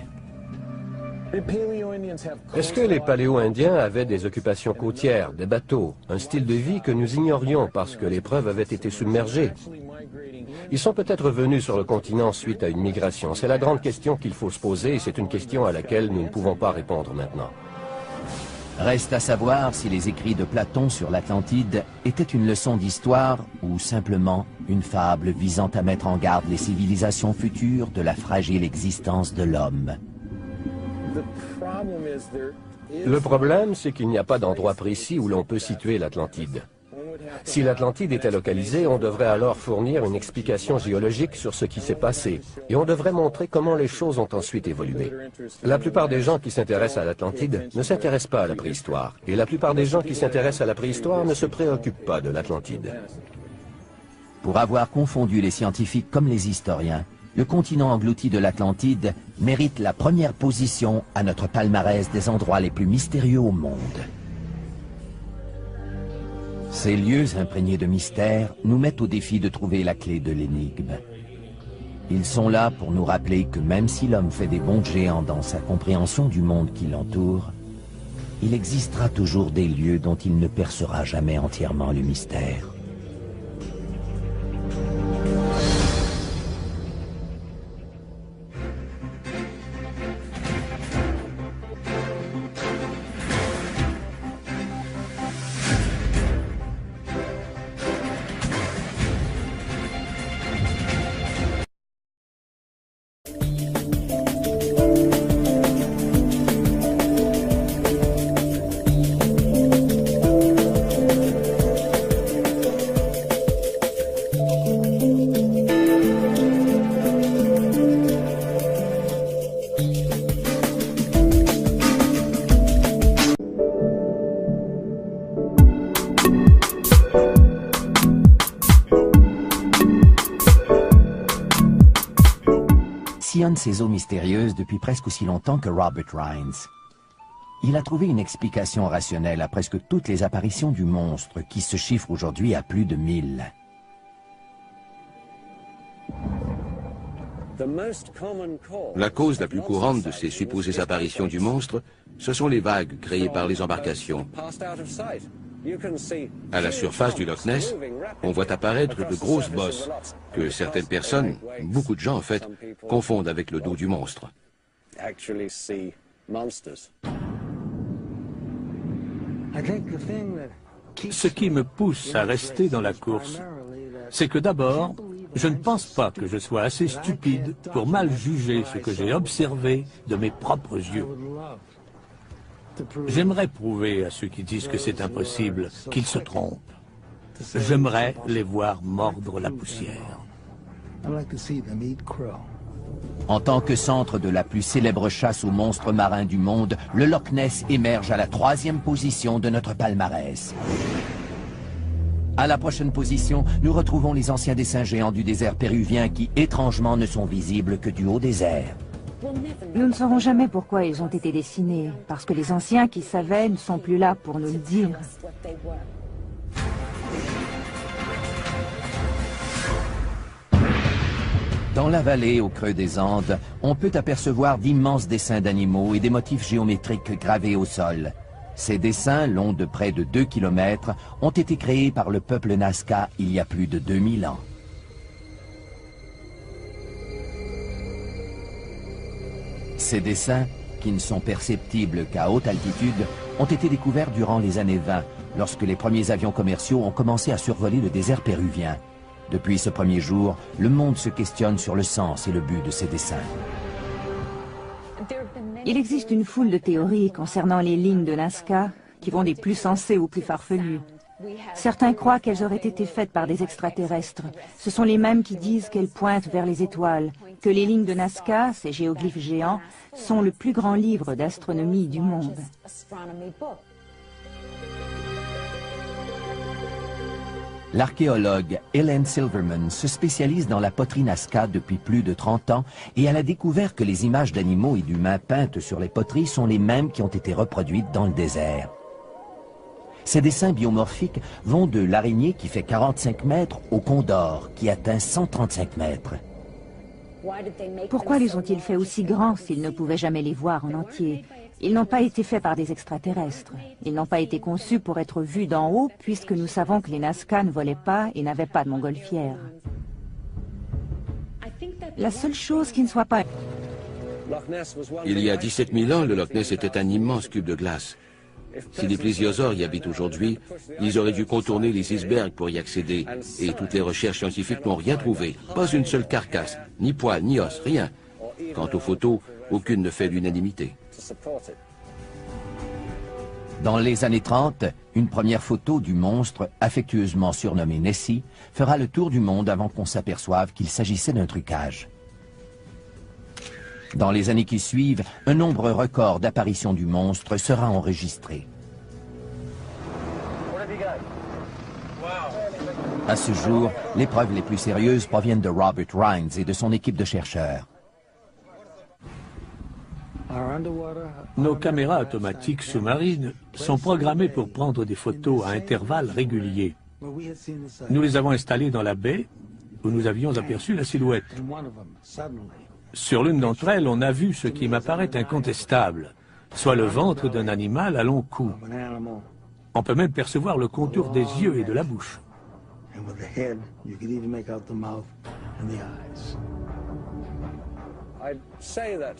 Est-ce que les Paléo-Indiens avaient des occupations côtières, des bateaux, un style de vie que nous ignorions parce que les preuves avaient été submergées? Ils sont peut-être venus sur le continent suite à une migration. C'est la grande question qu'il faut se poser et c'est une question à laquelle nous ne pouvons pas répondre maintenant. Reste à savoir si les écrits de Platon sur l'Atlantide étaient une leçon d'histoire ou simplement une fable visant à mettre en garde les civilisations futures de la fragile existence de l'homme. Le problème, c'est qu'il n'y a pas d'endroit précis où l'on peut situer l'Atlantide. Si l'Atlantide était localisée, on devrait alors fournir une explication géologique sur ce qui s'est passé, et on devrait montrer comment les choses ont ensuite évolué. La plupart des gens qui s'intéressent à l'Atlantide ne s'intéressent pas à la préhistoire, et la plupart des gens qui s'intéressent à la préhistoire ne se préoccupent pas de l'Atlantide. Pour avoir confondu les scientifiques comme les historiens, le continent englouti de l'Atlantide mérite la première position à notre palmarès des endroits les plus mystérieux au monde. Ces lieux imprégnés de mystère nous mettent au défi de trouver la clé de l'énigme. Ils sont là pour nous rappeler que même si l'homme fait des bonds de géant dans sa compréhension du monde qui l'entoure, il existera toujours des lieux dont il ne percera jamais entièrement le mystère. Sillonne ces eaux mystérieuses depuis presque aussi longtemps que Robert Rhines. Il a trouvé une explication rationnelle à presque toutes les apparitions du monstre, qui se chiffrent aujourd'hui à plus de 1000. La cause la plus courante de ces supposées apparitions du monstre, ce sont les vagues créées par les embarcations. À la surface du Loch Ness, on voit apparaître de grosses bosses que certaines personnes, beaucoup de gens en fait, confondent avec le dos du monstre. Ce qui me pousse à rester dans la course, c'est que d'abord, je ne pense pas que je sois assez stupide pour mal juger ce que j'ai observé de mes propres yeux. J'aimerais prouver à ceux qui disent que c'est impossible qu'ils se trompent. J'aimerais les voir mordre la poussière. En tant que centre de la plus célèbre chasse aux monstres marins du monde, le Loch Ness émerge à la 3e position de notre palmarès. À la prochaine position, nous retrouvons les anciens dessins géants du désert péruvien qui, étrangement, ne sont visibles que du haut des airs. Nous ne saurons jamais pourquoi ils ont été dessinés, parce que les anciens qui savaient ne sont plus là pour nous le dire. Dans la vallée, au creux des Andes, on peut apercevoir d'immenses dessins d'animaux et des motifs géométriques gravés au sol. Ces dessins, longs de près de 2 km, ont été créés par le peuple Nazca il y a plus de 2000 ans. Ces dessins, qui ne sont perceptibles qu'à haute altitude, ont été découverts durant les années 20, lorsque les premiers avions commerciaux ont commencé à survoler le désert péruvien. Depuis ce premier jour, le monde se questionne sur le sens et le but de ces dessins. Il existe une foule de théories concernant les lignes de Nazca qui vont des plus sensées aux plus farfelues. Certains croient qu'elles auraient été faites par des extraterrestres. Ce sont les mêmes qui disent qu'elles pointent vers les étoiles, que les lignes de Nazca, ces géoglyphes géants, sont le plus grand livre d'astronomie du monde. L'archéologue Helen Silverman se spécialise dans la poterie Nazca depuis plus de 30 ans et elle a découvert que les images d'animaux et d'humains peintes sur les poteries sont les mêmes qui ont été reproduites dans le désert. Ces dessins biomorphiques vont de l'araignée qui fait 45 mètres au condor qui atteint 135 mètres. Pourquoi les ont-ils fait aussi grands s'ils ne pouvaient jamais les voir en entier? Ils n'ont pas été faits par des extraterrestres. Ils n'ont pas été conçus pour être vus d'en haut, puisque nous savons que les Nazca ne volaient pas et n'avaient pas de montgolfière. La seule chose qui ne soit pas... Il y a 17 000 ans, le Loch Ness était un immense cube de glace. Si les plésiosaures y habitent aujourd'hui, ils auraient dû contourner les icebergs pour y accéder. Et toutes les recherches scientifiques n'ont rien trouvé. Pas une seule carcasse, ni poils, ni os, rien. Quant aux photos, aucune ne fait l'unanimité. Dans les années 30, une première photo du monstre, affectueusement surnommé Nessie, fera le tour du monde avant qu'on s'aperçoive qu'il s'agissait d'un trucage. Dans les années qui suivent, un nombre record d'apparitions du monstre sera enregistré. À ce jour, les preuves les plus sérieuses proviennent de Robert Rines et de son équipe de chercheurs. Nos caméras automatiques sous-marines sont programmées pour prendre des photos à intervalles réguliers. Nous les avons installées dans la baie où nous avions aperçu la silhouette. Sur l'une d'entre elles, on a vu ce qui m'apparaît incontestable, soit le ventre d'un animal à long cou. On peut même percevoir le contour des yeux et de la bouche.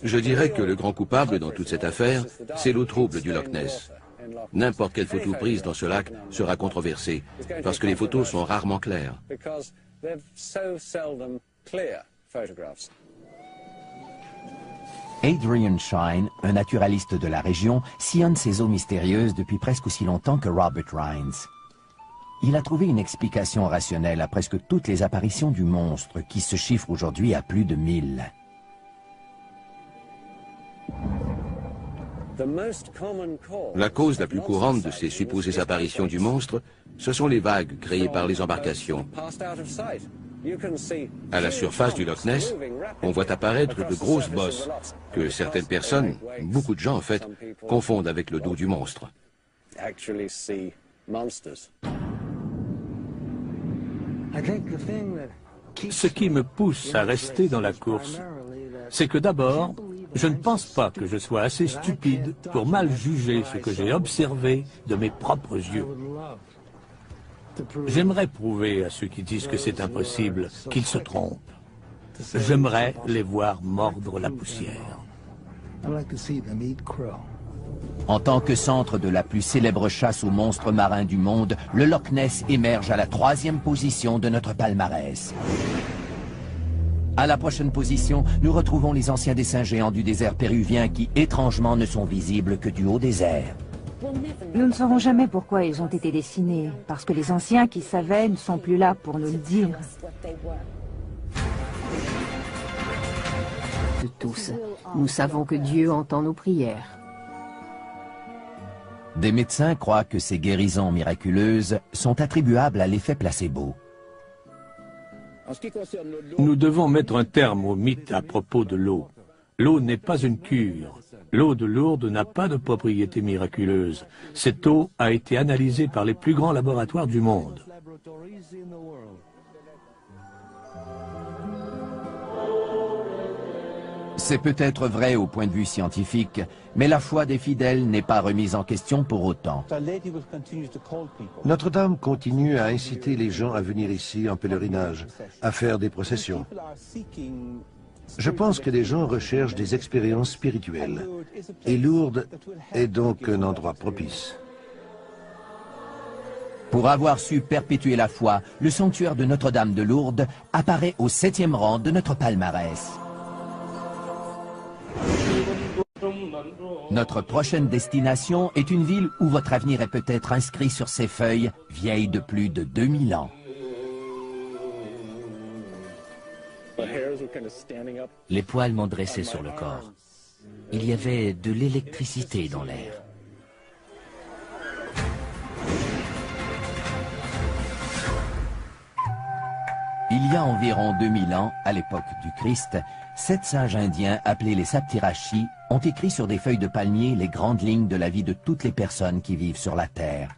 Je dirais que le grand coupable dans toute cette affaire, c'est l'eau trouble du Loch Ness. N'importe quelle photo prise dans ce lac sera controversée, parce que les photos sont rarement claires. Adrian Shine, un naturaliste de la région, sillonne ces eaux mystérieuses depuis presque aussi longtemps que Robert Rines. Il a trouvé une explication rationnelle à presque toutes les apparitions du monstre, qui se chiffrent aujourd'hui à plus de 1000. La cause la plus courante de ces supposées apparitions du monstre, ce sont les vagues créées par les embarcations. À la surface du Loch Ness, on voit apparaître de grosses bosses que certaines personnes, beaucoup de gens en fait, confondent avec le dos du monstre. Ce qui me pousse à rester dans la course, c'est que d'abord, je ne pense pas que je sois assez stupide pour mal juger ce que j'ai observé de mes propres yeux. J'aimerais prouver à ceux qui disent que c'est impossible qu'ils se trompent. J'aimerais les voir mordre la poussière. En tant que centre de la plus célèbre chasse aux monstres marins du monde, le Loch Ness émerge à la 3e position de notre palmarès. À la prochaine position, nous retrouvons les anciens dessins géants du désert péruvien qui, étrangement, ne sont visibles que du haut des airs. Nous ne saurons jamais pourquoi ils ont été dessinés, parce que les anciens qui savaient ne sont plus là pour nous le dire. De tous, nous savons que Dieu entend nos prières. Des médecins croient que ces guérisons miraculeuses sont attribuables à l'effet placebo. Nous devons mettre un terme au mythe à propos de l'eau. L'eau n'est pas une cure. L'eau de Lourdes n'a pas de propriétés miraculeuses. Cette eau a été analysée par les plus grands laboratoires du monde. C'est peut-être vrai au point de vue scientifique, mais la foi des fidèles n'est pas remise en question pour autant. Notre-Dame continue à inciter les gens à venir ici en pèlerinage, à faire des processions. Je pense que les gens recherchent des expériences spirituelles. Et Lourdes est donc un endroit propice. Pour avoir su perpétuer la foi, le sanctuaire de Notre-Dame de Lourdes apparaît au 7e rang de notre palmarès. Notre prochaine destination est une ville où votre avenir est peut-être inscrit sur ses feuilles, vieilles de plus de 2000 ans. Les poils m'ont dressé sur le corps. Il y avait de l'électricité dans l'air. Il y a environ 2000 ans, à l'époque du Christ, 7 sages indiens appelés les Saptirashi ont écrit sur des feuilles de palmier les grandes lignes de la vie de toutes les personnes qui vivent sur la terre.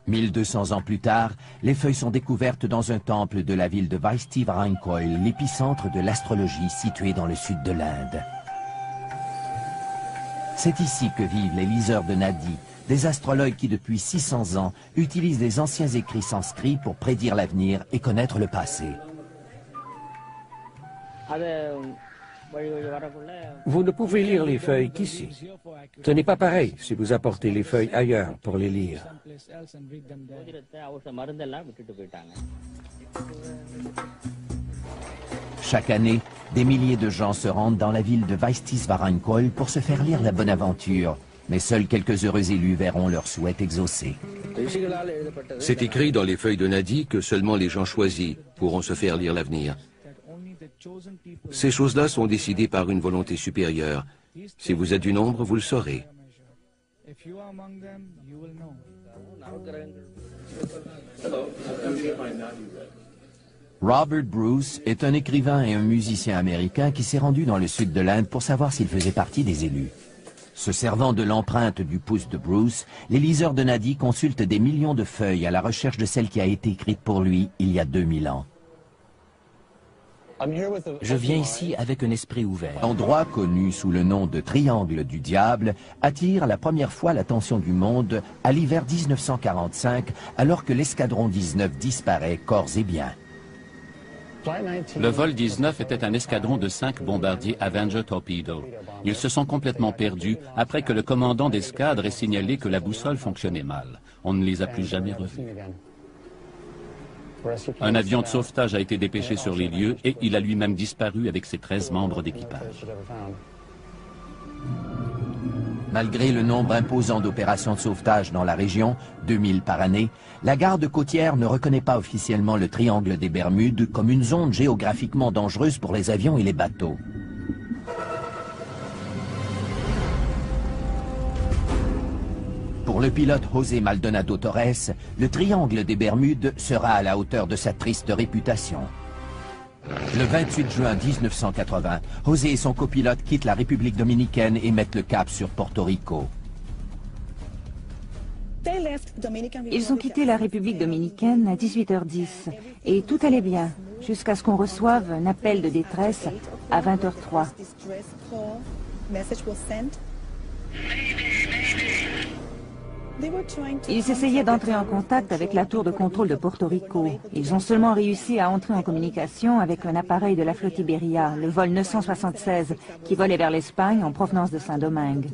1200 ans plus tard, les feuilles sont découvertes dans un temple de la ville de Vaishti-Varankoil, l'épicentre de l'astrologie situé dans le sud de l'Inde. C'est ici que vivent les liseurs de Nadi, des astrologues qui depuis 600 ans utilisent les anciens écrits sanscrits pour prédire l'avenir et connaître le passé. Vous ne pouvez lire les feuilles qu'ici. Ce n'est pas pareil si vous apportez les feuilles ailleurs pour les lire. Chaque année, des milliers de gens se rendent dans la ville de Vaishti-Varankoil pour se faire lire la bonne aventure. Mais seuls quelques heureux élus verront leur souhait exaucé. C'est écrit dans les feuilles de Nadi que seulement les gens choisis pourront se faire lire l'avenir. Ces choses-là sont décidées par une volonté supérieure. Si vous êtes du nombre, vous le saurez. Robert Bruce est un écrivain et un musicien américain qui s'est rendu dans le sud de l'Inde pour savoir s'il faisait partie des élus. Se servant de l'empreinte du pouce de Bruce, les liseurs de Nadi consultent des millions de feuilles à la recherche de celle qui a été écrite pour lui il y a 2000 ans. Je viens ici avec un esprit ouvert. L'endroit connu sous le nom de Triangle du Diable attire la première fois l'attention du monde à l'hiver 1945, alors que l'escadron 19 disparaît corps et biens. Le vol 19 était un escadron de 5 bombardiers Avenger Torpedo. Ils se sont complètement perdus après que le commandant d'escadre ait signalé que la boussole fonctionnait mal. On ne les a plus jamais revus. Un avion de sauvetage a été dépêché sur les lieux et il a lui-même disparu avec ses 13 membres d'équipage. Malgré le nombre imposant d'opérations de sauvetage dans la région, 2000 par année, la garde côtière ne reconnaît pas officiellement le triangle des Bermudes comme une zone géographiquement dangereuse pour les avions et les bateaux. Pour le pilote José Maldonado Torres, le triangle des Bermudes sera à la hauteur de sa triste réputation. Le 28 juin 1980, José et son copilote quittent la République dominicaine et mettent le cap sur Porto Rico. Ils ont quitté la République dominicaine à 18h10 et tout allait bien jusqu'à ce qu'on reçoive un appel de détresse à 20h03. Ils essayaient d'entrer en contact avec la tour de contrôle de Porto Rico. Ils ont seulement réussi à entrer en communication avec un appareil de la flotte Iberia, le vol 976, qui volait vers l'Espagne en provenance de Saint-Domingue.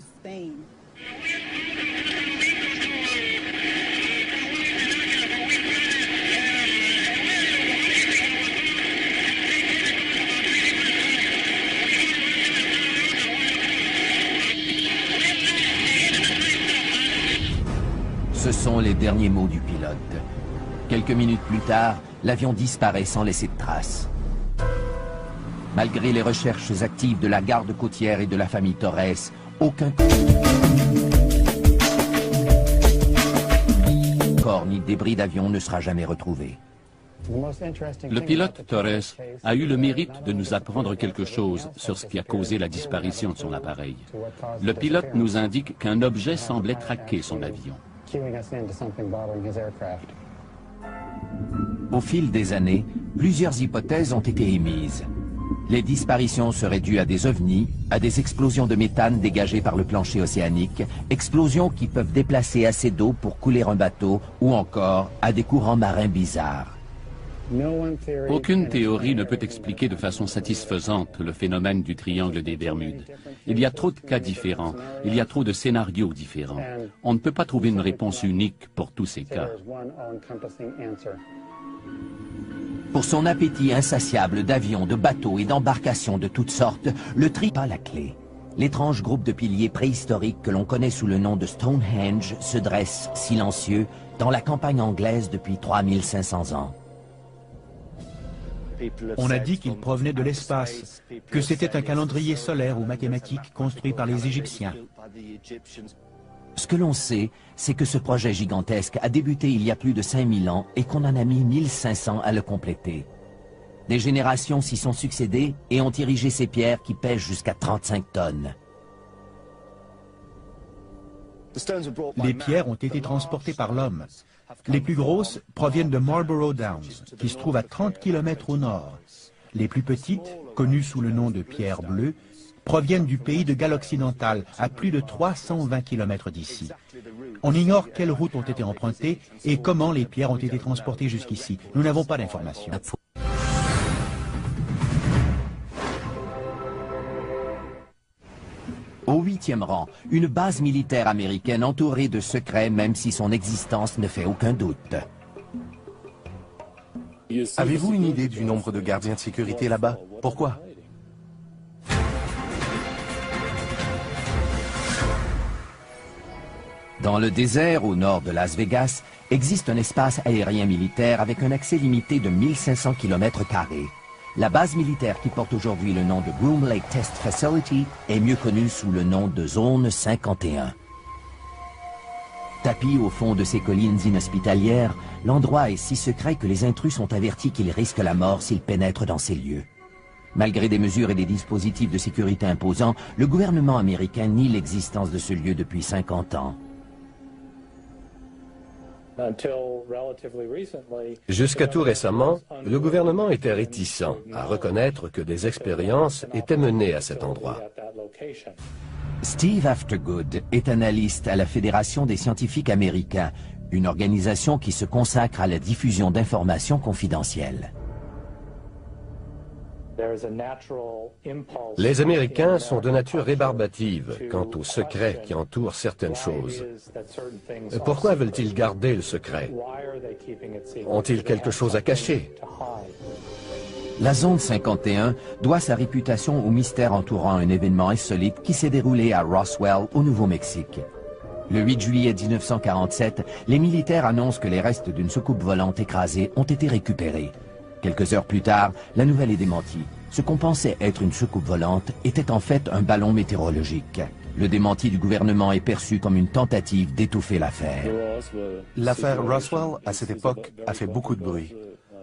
Ce sont les derniers mots du pilote. Quelques minutes plus tard, l'avion disparaît sans laisser de traces. Malgré les recherches actives de la garde côtière et de la famille Torres, aucun corps ni débris d'avion ne sera jamais retrouvé. Le pilote Torres a eu le mérite de nous apprendre quelque chose sur ce qui a causé la disparition de son appareil. Le pilote nous indique qu'un objet semblait traquer son avion. Au fil des années, plusieurs hypothèses ont été émises. Les disparitions seraient dues à des ovnis, à des explosions de méthane dégagées par le plancher océanique, explosions qui peuvent déplacer assez d'eau pour couler un bateau, ou encore à des courants marins bizarres. Aucune théorie ne peut expliquer de façon satisfaisante le phénomène du triangle des Bermudes. Il y a trop de cas différents, il y a trop de scénarios différents. On ne peut pas trouver une réponse unique pour tous ces cas. Pour son appétit insatiable d'avions, de bateaux et d'embarcations de toutes sortes, le tri pas la clé. L'étrange groupe de piliers préhistoriques que l'on connaît sous le nom de Stonehenge se dresse, silencieux, dans la campagne anglaise depuis 3500 ans. On a dit qu'il provenait de l'espace, que c'était un calendrier solaire ou mathématique construit par les Égyptiens. Ce que l'on sait, c'est que ce projet gigantesque a débuté il y a plus de 5000 ans et qu'on en a mis 1500 à le compléter. Des générations s'y sont succédées et ont érigé ces pierres qui pèsent jusqu'à 35 tonnes. Les pierres ont été transportées par l'homme. Les plus grosses proviennent de Marlborough Downs, qui se trouve à 30 km au nord. Les plus petites, connues sous le nom de pierres bleues, proviennent du pays de Galles occidental, à plus de 320 km d'ici. On ignore quelles routes ont été empruntées et comment les pierres ont été transportées jusqu'ici. Nous n'avons pas d'informations. Au 8e rang, une base militaire américaine entourée de secrets même si son existence ne fait aucun doute. Avez-vous une idée du nombre de gardiens de sécurité là-bas? Pourquoi? Dans le désert au nord de Las Vegas, existe un espace aérien militaire avec un accès limité de 1500 km². La base militaire qui porte aujourd'hui le nom de Groom Lake Test Facility est mieux connue sous le nom de Zone 51. Tapi au fond de ces collines inhospitalières, l'endroit est si secret que les intrus sont avertis qu'ils risquent la mort s'ils pénètrent dans ces lieux. Malgré des mesures et des dispositifs de sécurité imposants, le gouvernement américain nie l'existence de ce lieu depuis 50 ans. Jusqu'à tout récemment, le gouvernement était réticent à reconnaître que des expériences étaient menées à cet endroit. Steve Aftergood est analyste à la Fédération des scientifiques américains, une organisation qui se consacre à la diffusion d'informations confidentielles. Les Américains sont de nature rébarbative quant aux secrets qui entourent certaines choses. Pourquoi veulent-ils garder le secret? Ont-ils quelque chose à cacher? La zone 51 doit sa réputation au mystère entourant un événement insolite qui s'est déroulé à Roswell, au Nouveau-Mexique. Le 8 juillet 1947, les militaires annoncent que les restes d'une soucoupe volante écrasée ont été récupérés. Quelques heures plus tard, la nouvelle est démentie. Ce qu'on pensait être une soucoupe volante était en fait un ballon météorologique. Le démenti du gouvernement est perçu comme une tentative d'étouffer l'affaire. L'affaire Roswell, à cette époque, a fait beaucoup de bruit.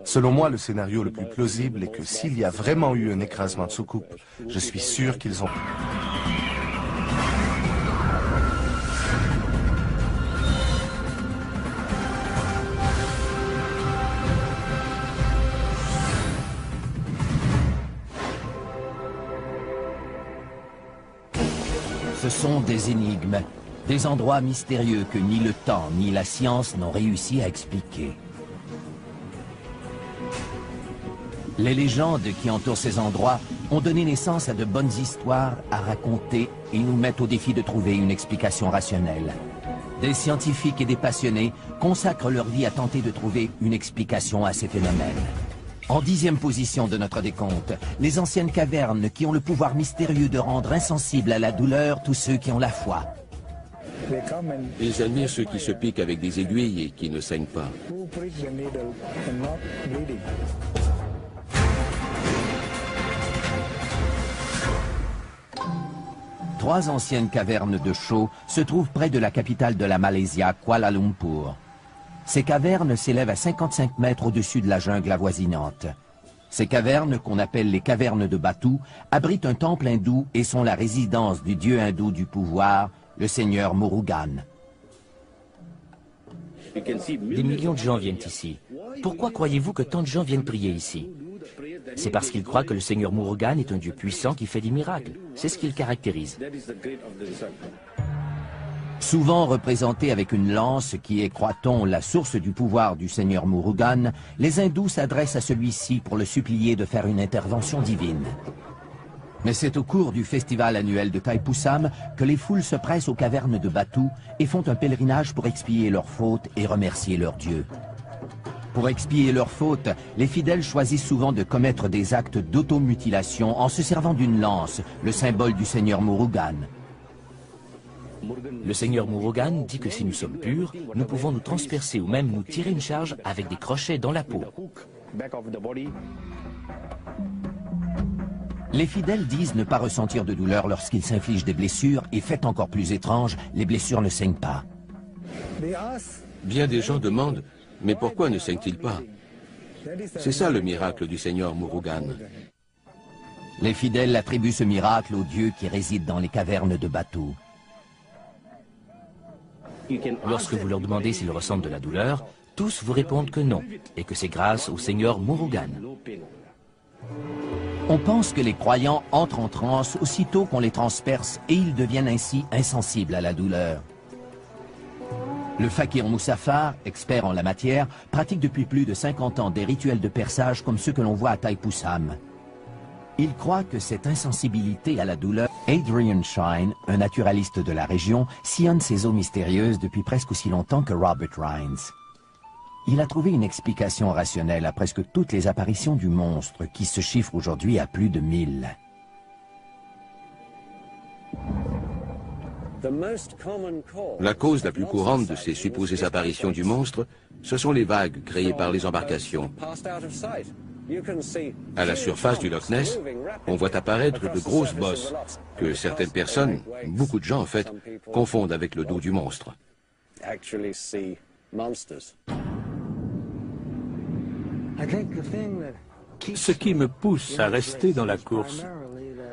Selon moi, le scénario le plus plausible est que s'il y a vraiment eu un écrasement de soucoupe, je suis sûr qu'ils ont... Ce sont des énigmes, des endroits mystérieux que ni le temps ni la science n'ont réussi à expliquer. Les légendes qui entourent ces endroits ont donné naissance à de bonnes histoires à raconter et nous mettent au défi de trouver une explication rationnelle. Des scientifiques et des passionnés consacrent leur vie à tenter de trouver une explication à ces phénomènes. En 10e position de notre décompte, les anciennes cavernes qui ont le pouvoir mystérieux de rendre insensibles à la douleur tous ceux qui ont la foi. Ils admirent ceux qui se piquent avec des aiguilles et qui ne saignent pas. Trois anciennes cavernes de chaux se trouvent près de la capitale de la Malaisie, Kuala Lumpur. Ces cavernes s'élèvent à 55 mètres au-dessus de la jungle avoisinante. Ces cavernes, qu'on appelle les cavernes de Batu, abritent un temple hindou et sont la résidence du dieu hindou du pouvoir, le seigneur Murugan. Des millions de gens viennent ici. Pourquoi croyez-vous que tant de gens viennent prier ici? C'est parce qu'il croit que le seigneur Murugan est un dieu puissant qui fait des miracles. C'est ce qui le caractérise. Souvent représenté avec une lance qui est, croit-on, la source du pouvoir du seigneur Murugan, les hindous s'adressent à celui-ci pour le supplier de faire une intervention divine. Mais c'est au cours du festival annuel de Thaipusam que les foules se pressent aux cavernes de Batu et font un pèlerinage pour expier leurs fautes et remercier leur dieu. Pour expier leurs fautes, les fidèles choisissent souvent de commettre des actes d'automutilation en se servant d'une lance, le symbole du seigneur Murugan. Le seigneur Murugan dit que si nous sommes purs, nous pouvons nous transpercer ou même nous tirer une charge avec des crochets dans la peau. Les fidèles disent ne pas ressentir de douleur lorsqu'ils s'infligent des blessures et, fait encore plus étrange, les blessures ne saignent pas. Bien des gens demandent, mais pourquoi ne saigne-t-il pas? C'est ça le miracle du seigneur Murugan. Les fidèles attribuent ce miracle au dieu qui réside dans les cavernes de Batu. Lorsque vous leur demandez s'ils ressentent de la douleur, tous vous répondent que non, et que c'est grâce au seigneur Murugan. On pense que les croyants entrent en transe aussitôt qu'on les transperce et ils deviennent ainsi insensibles à la douleur. Le fakir Moussafar, expert en la matière, pratique depuis plus de 50 ans des rituels de perçage comme ceux que l'on voit à Thaipusam. Il croit que cette insensibilité à la douleur... Adrian Shine, un naturaliste de la région, sillonne ces eaux mystérieuses depuis presque aussi longtemps que Robert Rhines. Il a trouvé une explication rationnelle à presque toutes les apparitions du monstre, qui se chiffrent aujourd'hui à plus de 1000. La cause la plus courante de ces supposées apparitions du monstre, ce sont les vagues créées par les embarcations. À la surface du Loch Ness, on voit apparaître de grosses bosses que certaines personnes, beaucoup de gens en fait, confondent avec le dos du monstre. Ce qui me pousse à rester dans la course,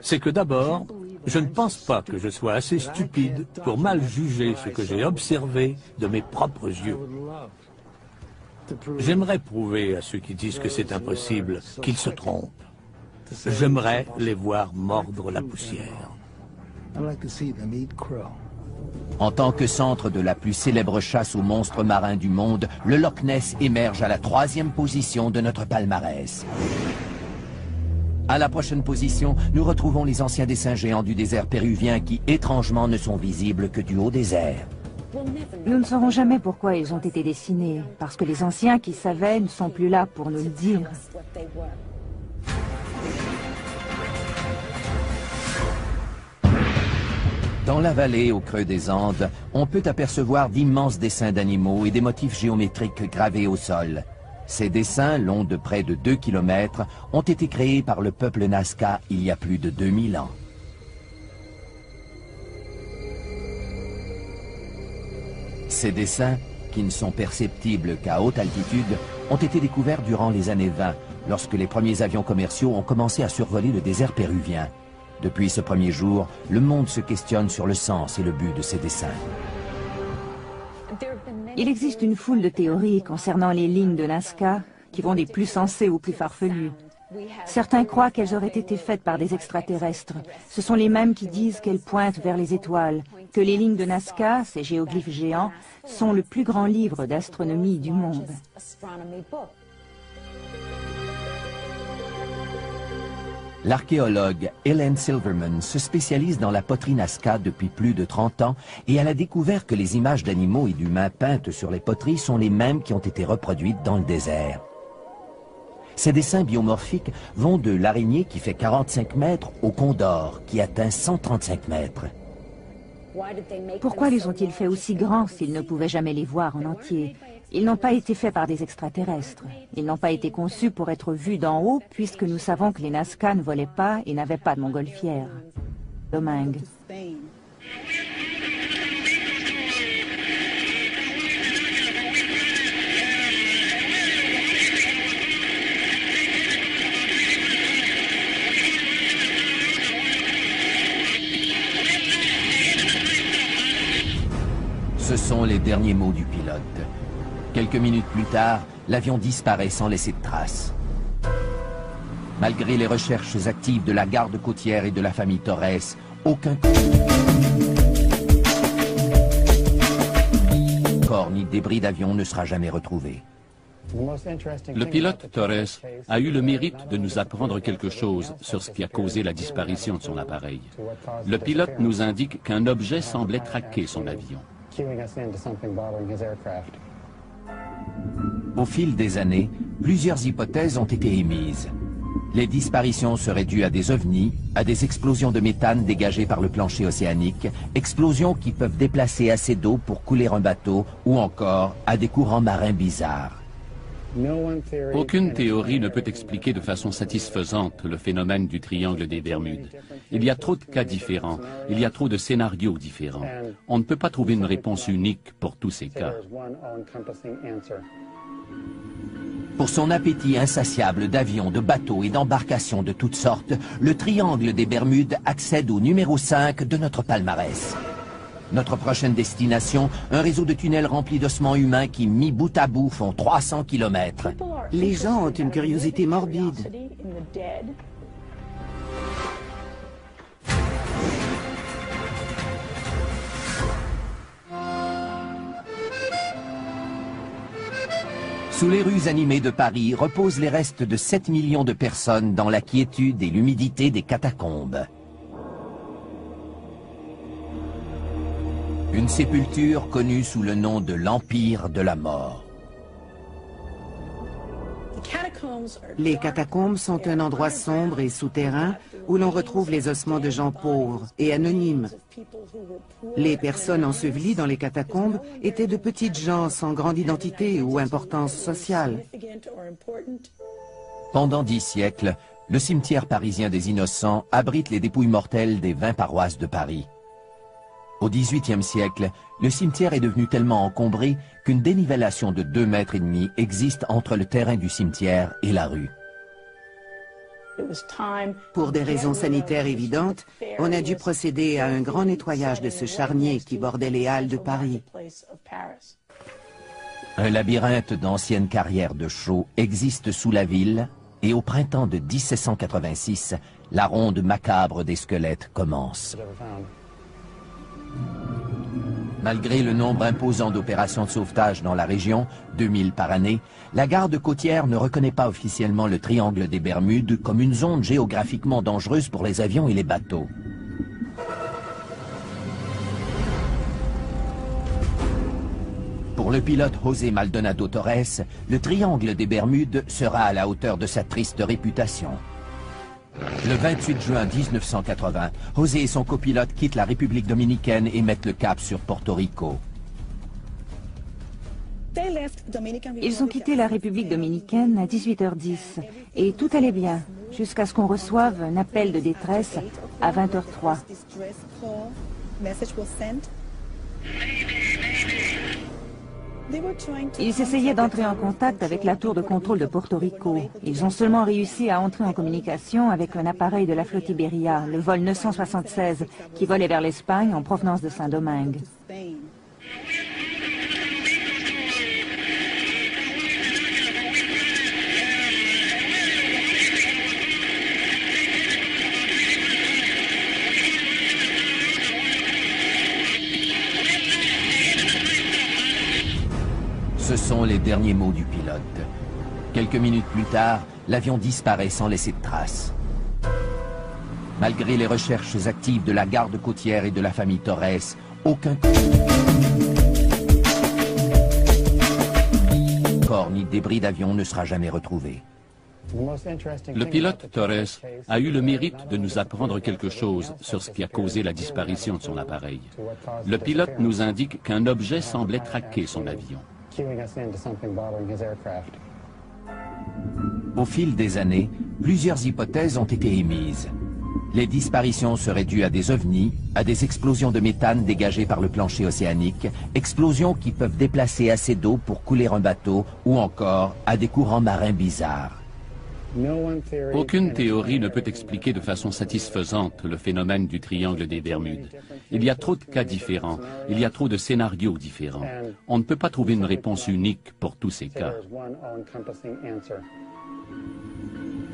c'est que d'abord, je ne pense pas que je sois assez stupide pour mal juger ce que j'ai observé de mes propres yeux. J'aimerais prouver à ceux qui disent que c'est impossible qu'ils se trompent. J'aimerais les voir mordre la poussière. En tant que centre de la plus célèbre chasse aux monstres marins du monde, le Loch Ness émerge à la 3e position de notre palmarès. À la prochaine position, nous retrouvons les anciens dessins géants du désert péruvien qui, étrangement, ne sont visibles que du haut des airs. Nous ne saurons jamais pourquoi ils ont été dessinés, parce que les anciens qui savaient ne sont plus là pour nous le dire. Dans la vallée, au creux des Andes, on peut apercevoir d'immenses dessins d'animaux et des motifs géométriques gravés au sol. Ces dessins, longs de près de 2 km, ont été créés par le peuple Nazca il y a plus de 2000 ans. Ces dessins, qui ne sont perceptibles qu'à haute altitude, ont été découverts durant les années 20, lorsque les premiers avions commerciaux ont commencé à survoler le désert péruvien. Depuis ce premier jour, le monde se questionne sur le sens et le but de ces dessins. Il existe une foule de théories concernant les lignes de Nazca qui vont des plus sensées aux plus farfelues. Certains croient qu'elles auraient été faites par des extraterrestres. Ce sont les mêmes qui disent qu'elles pointent vers les étoiles, que les lignes de Nazca, ces géoglyphes géants, sont le plus grand livre d'astronomie du monde. L'archéologue Helen Silverman se spécialise dans la poterie Nazca depuis plus de 30 ans et elle a découvert que les images d'animaux et d'humains peintes sur les poteries sont les mêmes qui ont été reproduites dans le désert. Ces dessins biomorphiques vont de l'araignée qui fait 45 mètres au condor qui atteint 135 mètres. Pourquoi les ont-ils fait aussi grands s'ils ne pouvaient jamais les voir en entier? Ils n'ont pas été faits par des extraterrestres. Ils n'ont pas été conçus pour être vus d'en haut, puisque nous savons que les Nazca ne volaient pas et n'avaient pas de montgolfière. Domingue. Ce sont les derniers mots du pilote. Quelques minutes plus tard, l'avion disparaît sans laisser de traces. Malgré les recherches actives de la garde côtière et de la famille Torres, aucun corps ni débris d'avion ne sera jamais retrouvé. Le pilote Torres a eu le mérite de nous apprendre quelque chose sur ce qui a causé la disparition de son appareil. Le pilote nous indique qu'un objet semblait traquer son avion. Au fil des années, plusieurs hypothèses ont été émises. Les disparitions seraient dues à des ovnis, à des explosions de méthane dégagées par le plancher océanique, explosions qui peuvent déplacer assez d'eau pour couler un bateau, ou encore à des courants marins bizarres. Aucune théorie ne peut expliquer de façon satisfaisante le phénomène du triangle des Bermudes. Il y a trop de cas différents, il y a trop de scénarios différents. On ne peut pas trouver une réponse unique pour tous ces cas. Pour son appétit insatiable d'avions, de bateaux et d'embarcations de toutes sortes, le triangle des Bermudes accède au numéro 5 de notre palmarès. Notre prochaine destination, un réseau de tunnels remplis d'ossements humains qui, mis bout à bout, font 300 km. Les gens ont une curiosité morbide. Sous les rues animées de Paris reposent les restes de 7 millions de personnes dans la quiétude et l'humidité des catacombes. Une sépulture connue sous le nom de l'Empire de la Mort. Les catacombes sont un endroit sombre et souterrain où l'on retrouve les ossements de gens pauvres et anonymes. Les personnes ensevelies dans les catacombes étaient de petites gens sans grande identité ou importance sociale. Pendant 10 siècles, le cimetière parisien des Innocents abrite les dépouilles mortelles des 20 paroisses de Paris. Au XVIIIe siècle, le cimetière est devenu tellement encombré qu'une dénivellation de 2,5 mètres existe entre le terrain du cimetière et la rue. Pour des raisons sanitaires évidentes, on a dû procéder à un grand nettoyage de ce charnier qui bordait les halles de Paris. Un labyrinthe d'anciennes carrières de chaux existe sous la ville et au printemps de 1786, la ronde macabre des squelettes commence. Malgré le nombre imposant d'opérations de sauvetage dans la région, 2000 par année, la garde côtière ne reconnaît pas officiellement le triangle des Bermudes comme une zone géographiquement dangereuse pour les avions et les bateaux. Pour le pilote José Maldonado Torres, le triangle des Bermudes sera à la hauteur de sa triste réputation. Le 28 juin 1980, José et son copilote quittent la République dominicaine et mettent le cap sur Porto Rico. Ils ont quitté la République dominicaine à 18h10 et tout allait bien jusqu'à ce qu'on reçoive un appel de détresse à 20h03. Ils essayaient d'entrer en contact avec la tour de contrôle de Porto Rico. Ils ont seulement réussi à entrer en communication avec un appareil de la flotte Iberia, le vol 976, qui volait vers l'Espagne en provenance de Saint-Domingue. Ce sont les derniers mots du pilote. Quelques minutes plus tard, l'avion disparaît sans laisser de traces. Malgré les recherches actives de la garde côtière et de la famille Torres, aucun corps ni débris d'avion ne sera jamais retrouvé. Le pilote Torres a eu le mérite de nous apprendre quelque chose sur ce qui a causé la disparition de son appareil. Le pilote nous indique qu'un objet semblait traquer son avion. Au fil des années, plusieurs hypothèses ont été émises. Les disparitions seraient dues à des ovnis, à des explosions de méthane dégagées par le plancher océanique, explosions qui peuvent déplacer assez d'eau pour couler un bateau, ou encore à des courants marins bizarres. Aucune théorie ne peut expliquer de façon satisfaisante le phénomène du triangle des Bermudes. Il y a trop de cas différents, il y a trop de scénarios différents. On ne peut pas trouver une réponse unique pour tous ces cas.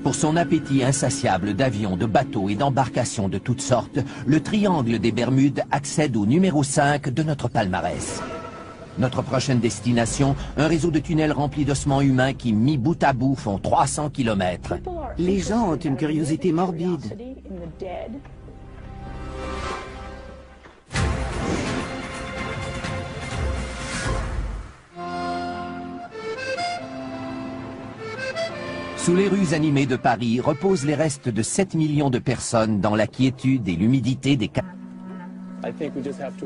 Pour son appétit insatiable d'avions, de bateaux et d'embarcations de toutes sortes, le triangle des Bermudes accède au numéro 5 de notre palmarès. Notre prochaine destination, un réseau de tunnels remplis d'ossements humains qui, mis bout à bout, font 300 km. Les gens ont une curiosité morbide. Sous les rues animées de Paris reposent les restes de 7 millions de personnes dans la quiétude et l'humidité des...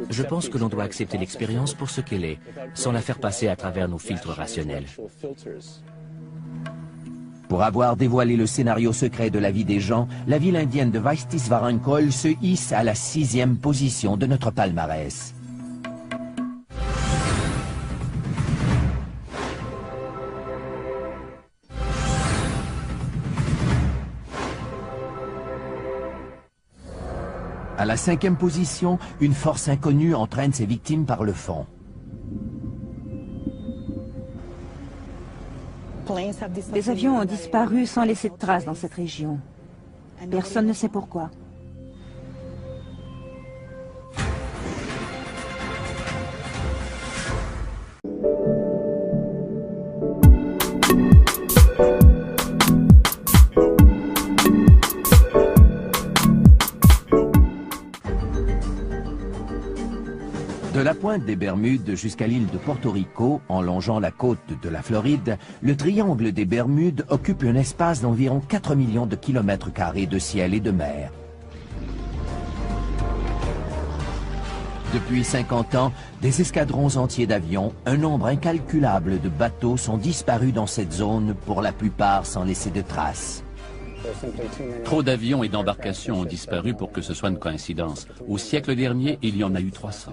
Je pense que l'on doit accepter l'expérience pour ce qu'elle est, sans la faire passer à travers nos filtres rationnels. Pour avoir dévoilé le scénario secret de la vie des gens, la ville indienne de Vaistisvarankohl se hisse à la 6e position de notre palmarès. À la 5e position, une force inconnue entraîne ses victimes par le fond. Des avions ont disparu sans laisser de traces dans cette région. Personne ne sait pourquoi. De la pointe des Bermudes jusqu'à l'île de Porto Rico, en longeant la côte de la Floride, le triangle des Bermudes occupe un espace d'environ 4 millions de kilomètres carrés de ciel et de mer. Depuis 50 ans, des escadrons entiers d'avions, un nombre incalculable de bateaux sont disparus dans cette zone, pour la plupart sans laisser de traces. Trop d'avions et d'embarcations ont disparu pour que ce soit une coïncidence. Au siècle dernier, il y en a eu 300.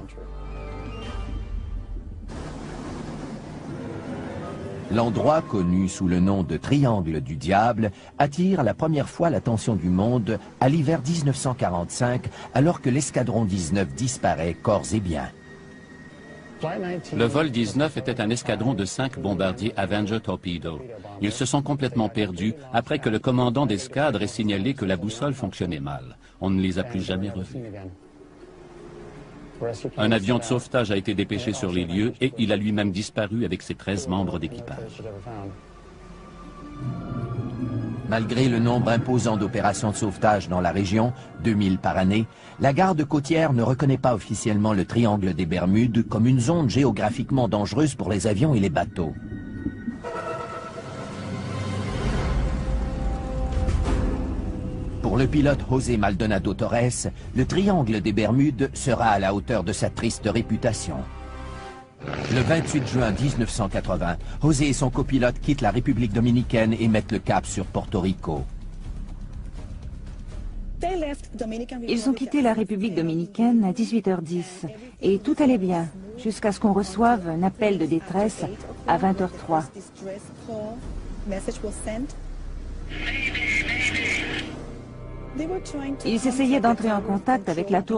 L'endroit, connu sous le nom de Triangle du Diable, attire la première fois l'attention du monde à l'hiver 1945, alors que l'escadron 19 disparaît corps et biens. Le vol 19 était un escadron de 5 bombardiers Avenger Torpedo. Ils se sont complètement perdus après que le commandant d'escadre ait signalé que la boussole fonctionnait mal. On ne les a plus jamais revus. Un avion de sauvetage a été dépêché sur les lieux et il a lui-même disparu avec ses 13 membres d'équipage. Malgré le nombre imposant d'opérations de sauvetage dans la région, 2000 par année, la garde côtière ne reconnaît pas officiellement le triangle des Bermudes comme une zone géographiquement dangereuse pour les avions et les bateaux. Pour le pilote José Maldonado Torres, le triangle des Bermudes sera à la hauteur de sa triste réputation. Le 28 juin 1980, José et son copilote quittent la République dominicaine et mettent le cap sur Porto Rico. Ils ont quitté la République dominicaine à 18h10 et tout allait bien jusqu'à ce qu'on reçoive un appel de détresse à 20h03. Ils essayaient d'entrer en contact avec la tour